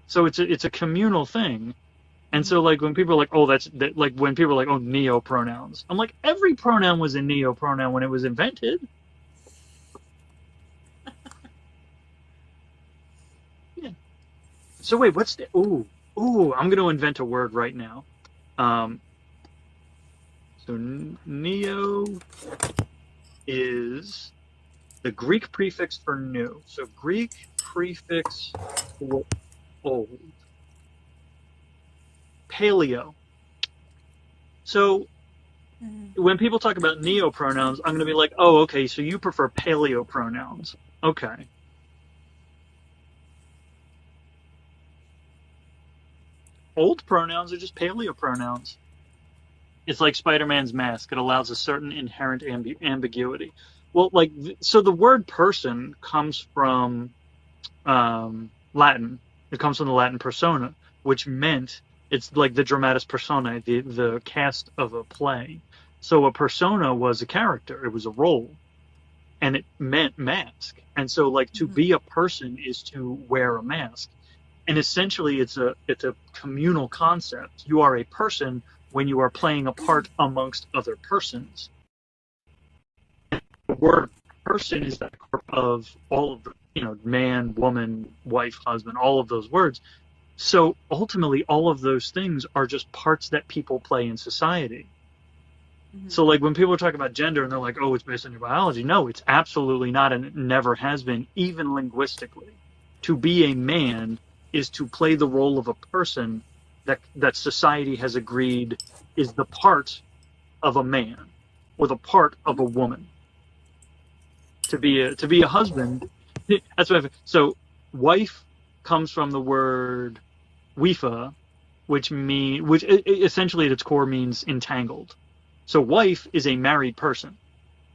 Speaker 2: So it's a communal thing. And so like when people are like, oh, like when people are like, oh, neo pronouns, I'm like, every pronoun was a neo pronoun when it was invented. Yeah. So wait, what's the I'm going to invent a word right now. So neo is the Greek prefix for new. So Greek prefix for old. Paleo. So when people talk about neo pronouns, I'm going to be like, oh, okay, so you prefer paleo pronouns. Okay. Old pronouns are just paleo pronouns. It's like Spider-Man's mask. It allows a certain inherent ambiguity. Well, like, so the word person comes from Latin. It comes from the Latin persona, which meant it's like the dramatis personae, the cast of a play. So a persona was a character. It was a role. And it meant mask. And so, like, to be a person is to wear a mask. And essentially, it's a communal concept. You are a person when you are playing a part amongst other persons. The word person is that of all of the, man, woman, wife, husband, all of those words. So ultimately, all of those things are just parts that people play in society. So like when people are talking about gender and they're like, oh, it's based on your biology. No, it's absolutely not, and it never has been, even linguistically. To be a man is to play the role of a person that society has agreed is the part of a man or the part of a woman. To be a husband, that's what so wife comes from the word wifa, which essentially at its core means entangled. So wife is a married person.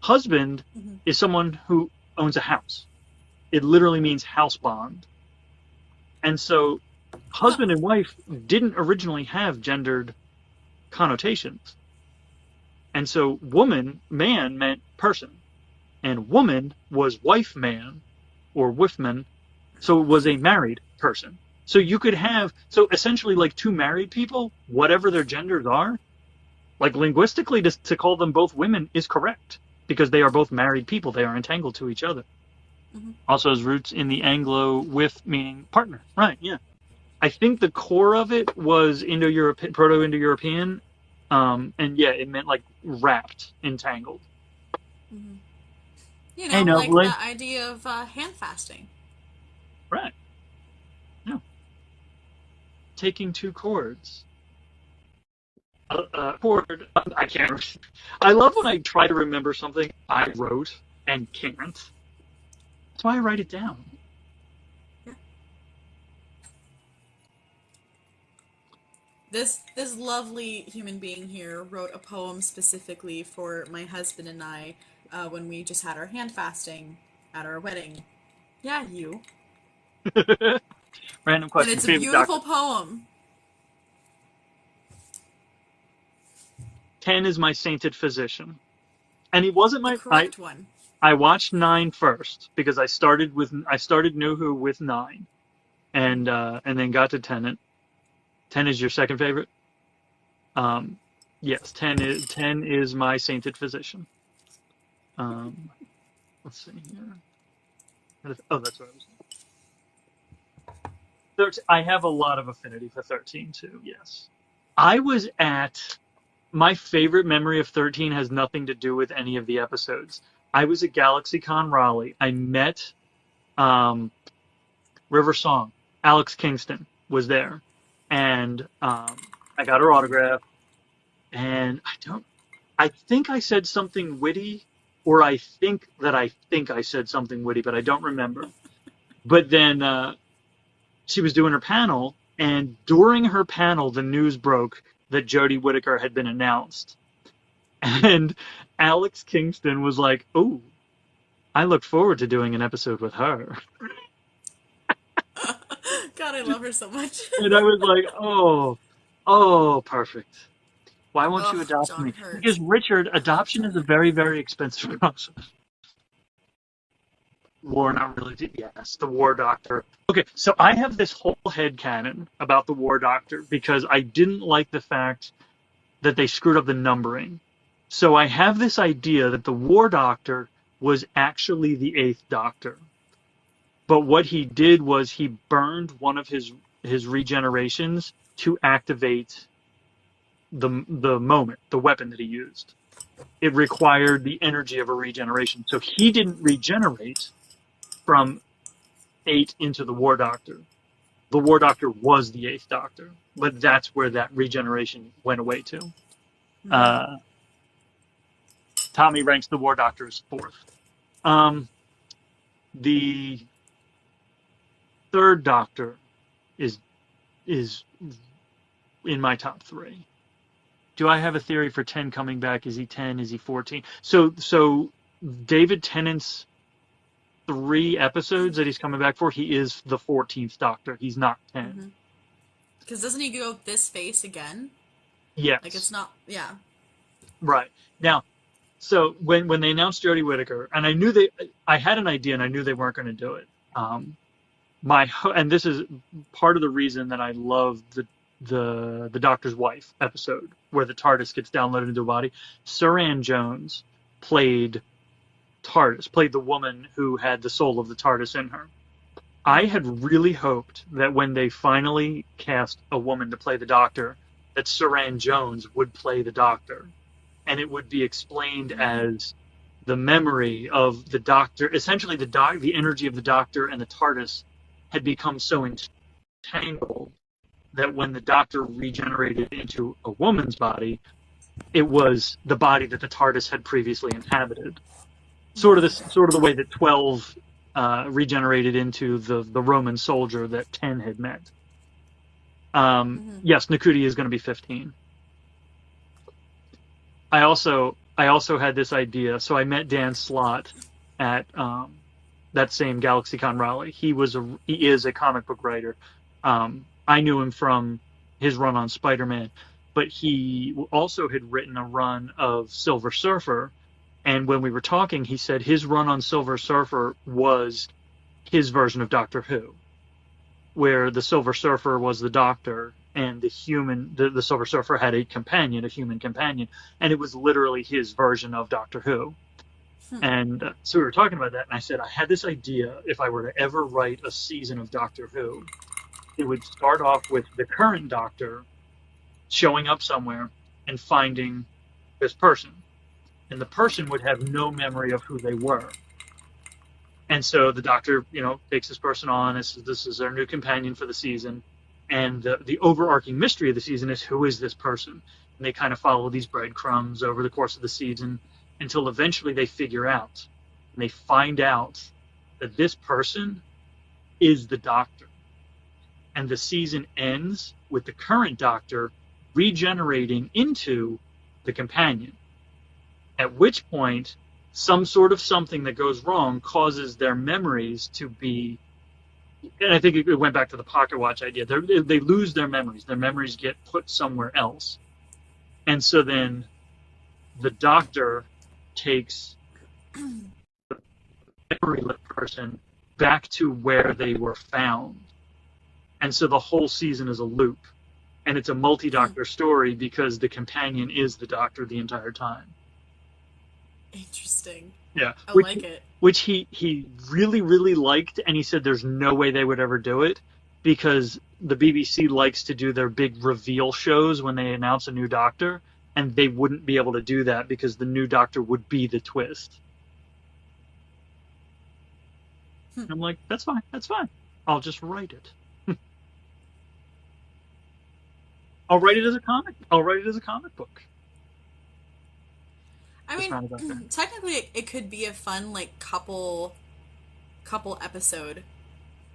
Speaker 2: Husband is someone who owns a house. It literally means house bond. And so husband and wife didn't originally have gendered connotations. And so man meant person. And woman was wife man or wifman. So it was a married person. So you could have, so essentially like two married people, whatever their genders are, like linguistically to call them both women is correct because they are both married people. They are entangled to each other. Also has roots in the Anglo with meaning partner. Right, yeah. I think the core of it was Proto-Indo-European. And yeah, it meant like wrapped, entangled.
Speaker 3: Like the idea of hand fasting.
Speaker 2: Right. Yeah. Taking two chords. Chord. I can't. I love when I try to remember something I wrote and can't. That's why I write it down.
Speaker 3: Yeah. This lovely human being here wrote a poem specifically for my husband and I when we just had our hand fasting at our wedding. Yeah, you.
Speaker 2: Random question.
Speaker 3: And it's a beautiful poem.
Speaker 2: 10 is my sainted physician. And he wasn't
Speaker 3: the correct one.
Speaker 2: I watched 9 first because I started New Who with 9. And then got to 10. 10 is your second favorite? Yes, 10 is my sainted physician. Let's see here. Oh, that's what I was. I have a lot of affinity for 13 too. Yes, I was at. My favorite memory of 13 has nothing to do with any of the episodes. I was at GalaxyCon Raleigh. I met River Song. Alex Kingston was there, and I got her autograph. And I think I said something witty, or I think I said something witty, but I don't remember. But then she was doing her panel, and during her panel, the news broke that Jodie Whittaker had been announced. And Alex Kingston was like, "Oh, I look forward to doing an episode with her."
Speaker 3: God, I love her so much.
Speaker 2: And I was like, "Oh, perfect. Why won't you adopt
Speaker 3: John
Speaker 2: me?"
Speaker 3: Hurt.
Speaker 2: Because Richard, adoption is a very, very expensive process. War, not really. Yes, the War Doctor. Okay, so I have this whole headcanon about the War Doctor because I didn't like the fact that they screwed up the numbering. So I have this idea that the War Doctor was actually the 8th Doctor. But what he did was he burned one of his regenerations to activate the moment, the weapon that he used. It required the energy of a regeneration. So he didn't regenerate from 8 into the War Doctor. The War Doctor was the 8th Doctor, but that's where that regeneration went away to. Mm-hmm. Tommy ranks the War Doctor as 4th. The 3rd Doctor is in my top 3. Do I have a theory for 10 coming back? Is he 10? Is he 14? So David Tennant's 3 episodes that he's coming back for, he is the 14th Doctor. He's not 10.
Speaker 3: Because doesn't he go this face again?
Speaker 2: Yes.
Speaker 3: Like, it's not, yeah.
Speaker 2: Right. Now, so when they announced Jodie Whittaker, and I had an idea and I knew they weren't going to do it. And this is part of the reason that I love the Doctor's Wife episode, where the TARDIS gets downloaded into a body. Suranne Jones played the woman who had the soul of the TARDIS in her. I had really hoped that when they finally cast a woman to play the Doctor, that Suranne Jones would play the Doctor, and it would be explained as the memory of the Doctor, essentially the energy of the Doctor and the TARDIS had become so entangled that when the Doctor regenerated into a woman's body, it was the body that the TARDIS had previously inhabited. Sort of the way that 12 regenerated into the Roman soldier that 10 had met. Yes, Nakuti is going to be 15. I also had this idea. So I met Dan Slott at that same GalaxyCon Raleigh. He is a comic book writer. I knew him from his run on Spider-Man, but he also had written a run of Silver Surfer. And when we were talking, he said his run on Silver Surfer was his version of Doctor Who, where the Silver Surfer was the Doctor and the Silver Surfer had a human companion, and it was literally his version of Doctor Who. And so we were talking about that, and I said I had this idea, if I were to ever write a season of Doctor Who, it would start off with the current Doctor showing up somewhere and finding this person. And the person would have no memory of who they were. And so the Doctor, takes this person on. This is their new companion for the season. And the overarching mystery of the season is, who is this person? And they kind of follow these breadcrumbs over the course of the season until eventually they figure out. And they find out that this person is the Doctor. And the season ends with the current Doctor regenerating into the companion. At which point, some sort of something that goes wrong causes their memories to be, and I think it went back to the Pocket Watch idea, they lose their memories. Their memories get put somewhere else. And so then the Doctor takes the memory-less person back to where they were found. And so the whole season is a loop. And it's a multi-Doctor story because the companion is the Doctor the entire time.
Speaker 3: Interesting.
Speaker 2: Yeah,
Speaker 3: I like it.
Speaker 2: Which he really, really liked, and he said there's no way they would ever do it because the BBC likes to do their big reveal shows when they announce a new Doctor, and they wouldn't be able to do that because the new Doctor would be the twist. I'm like, that's fine. I'll just write it. I'll write it as a comic book.
Speaker 3: I mean, technically, it could be a fun like couple episode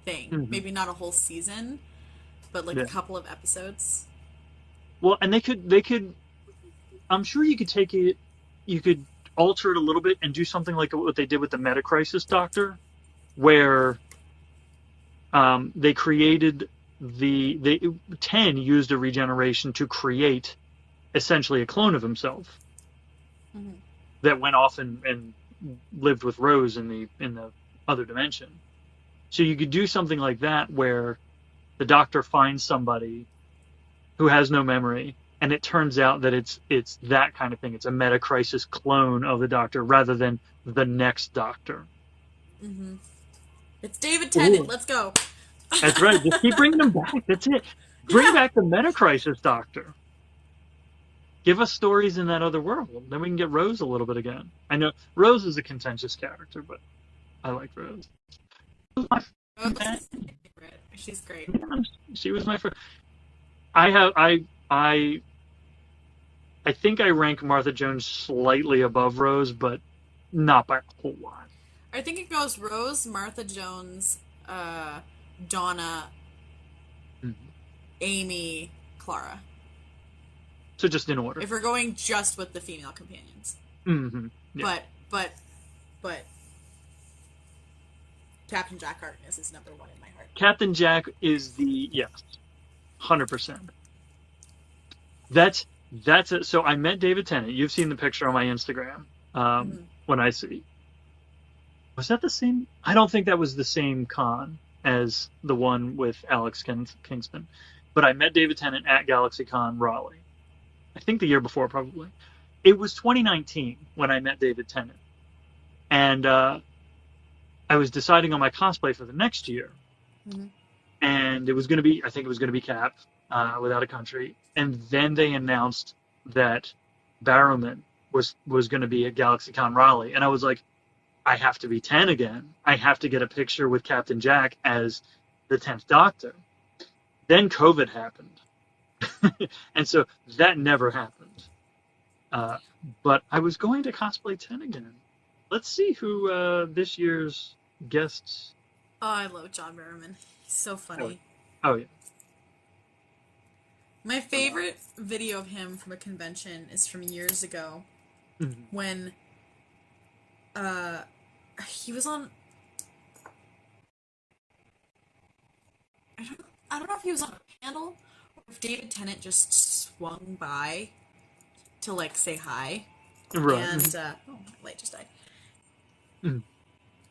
Speaker 3: thing.
Speaker 2: Mm-hmm.
Speaker 3: Maybe not a whole season, but like a couple of episodes.
Speaker 2: Well, and they could. I'm sure you could take it. You could alter it a little bit and do something like what they did with the Metacrisis Doctor, where they created the 10 used a regeneration to create essentially a clone of himself. Mm-hmm. That went off and lived with Rose in the other dimension. So you could do something like that where the Doctor finds somebody who has no memory, and it turns out that it's that kind of thing. It's a Metacrisis clone of the Doctor rather than the next Doctor.
Speaker 3: Mm-hmm. It's David Tennant. Ooh. Let's go.
Speaker 2: That's right. Just keep bringing them back. That's it. Bring back the Metacrisis Doctor. Give us stories in that other world. Then we can get Rose a little bit again. I know Rose is a contentious character, but I like Rose.
Speaker 3: She's great.
Speaker 2: Yeah, she was my favorite. I think I rank Martha Jones slightly above Rose, but not by a whole lot.
Speaker 3: I think it goes Rose, Martha Jones, Donna, Amy, Clara.
Speaker 2: So just in order.
Speaker 3: If we're going just with the female companions.
Speaker 2: Mm-hmm. Yeah.
Speaker 3: But Captain Jack Harkness is number one in my heart.
Speaker 2: Captain Jack is the 100%. That's it. So I met David Tennant. You've seen the picture on my Instagram. When I see, was that the same? I don't think that was the same con as the one with Alex Kingston, but I met David Tennant at GalaxyCon Raleigh. I think the year before, probably. It was 2019 when I met David Tennant. And I was deciding on my cosplay for the next year. Mm-hmm. And it was going to be, I think it was going to be Cap, Without a Country. And then they announced that Barrowman was going to be at GalaxyCon Raleigh. And I was like, I have to be 10 again. I have to get a picture with Captain Jack as the 10th Doctor. Then COVID happened. And so that never happened. But I was going to cosplay 10 again. Let's see who this year's guests.
Speaker 3: Oh, I love John Barrowman. He's so funny.
Speaker 2: Oh yeah.
Speaker 3: My favorite video of him from a convention is from years ago, when he was on. I don't know if he was on a panel. If David Tennant just swung by to like say hi,
Speaker 2: right.
Speaker 3: And my light just died, and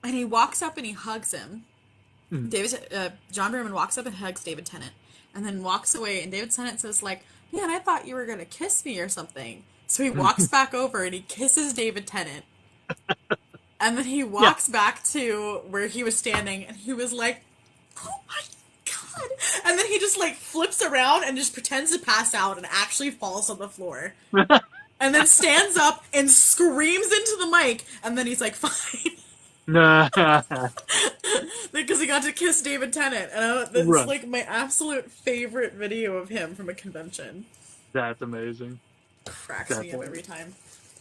Speaker 3: he walks up and he hugs him. John Barrowman walks up and hugs David Tennant, and then walks away. And David Tennant says, "Like, man, I thought you were gonna kiss me or something." So he walks back over and he kisses David Tennant, and then he walks back to where he was standing, and he was like, "Oh my God!" And then he just like flips around and just pretends to pass out and actually falls on the floor. And then stands up and screams into the mic, and then he's like, "Fine." Because he got to kiss David Tennant. And that's like my absolute favorite video of him from a convention.
Speaker 2: That's amazing.
Speaker 3: Cracks me up every time.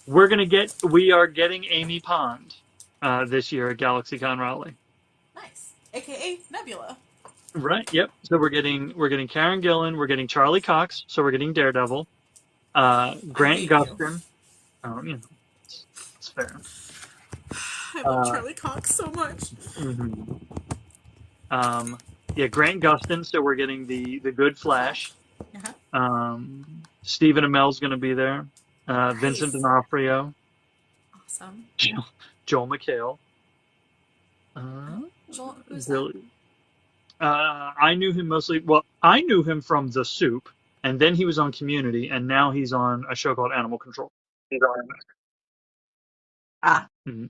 Speaker 2: We are getting Amy Pond this year at GalaxyCon Raleigh.
Speaker 3: Nice. AKA Nebula.
Speaker 2: Right, yep. So we're getting Karen Gillan, we're getting Charlie Cox, so we're getting Daredevil, Grant Gustin. Oh, you know, it's fair.
Speaker 3: I love Charlie Cox so much.
Speaker 2: Mm-hmm. Grant Gustin, so we're getting the good Flash.
Speaker 3: Uh-huh.
Speaker 2: Stephen Amell's going to be there. Nice. Vincent D'Onofrio.
Speaker 3: Awesome.
Speaker 2: Joel McHale.
Speaker 3: Joel, who's that?
Speaker 2: I knew him mostly. Well, I knew him from The Soup, and then he was on Community, and now he's on a show called Animal Control. He's on.
Speaker 3: Ah.
Speaker 2: Mm-hmm.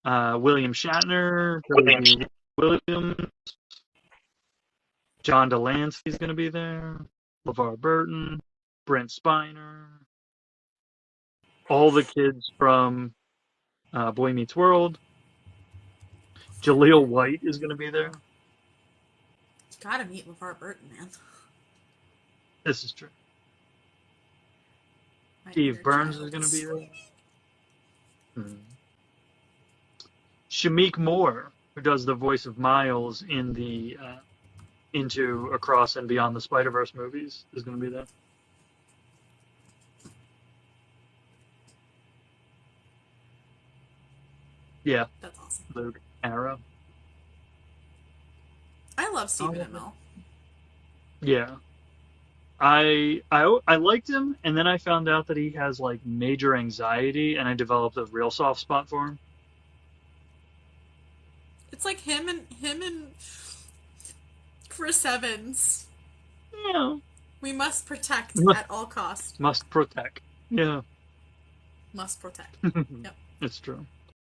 Speaker 2: William Shatner, W.B. Williams, John Delancey's going to be there, LeVar Burton, Brent Spiner, all the kids from Boy Meets World. Jaleel White is going to be there.
Speaker 3: You gotta meet LeVar Burton, man.
Speaker 2: This is true.
Speaker 3: My
Speaker 2: Steve
Speaker 3: inner
Speaker 2: Burns
Speaker 3: child
Speaker 2: is going to be there.
Speaker 3: screaming.
Speaker 2: Shamik Moore, who does the voice of Miles in the Into, Across, and Beyond the Spider-Verse movies, is going to be there. Yeah.
Speaker 3: That's awesome.
Speaker 2: Luke, Arrow.
Speaker 3: I love Stephen Amell.
Speaker 2: Yeah. I liked him, and then I found out that he has like major anxiety, and I developed a real soft spot for him.
Speaker 3: It's like him and Chris Evans.
Speaker 2: Yeah.
Speaker 3: We must protect at all costs.
Speaker 2: Must protect. Yeah.
Speaker 3: Must protect. Yep.
Speaker 2: It's true.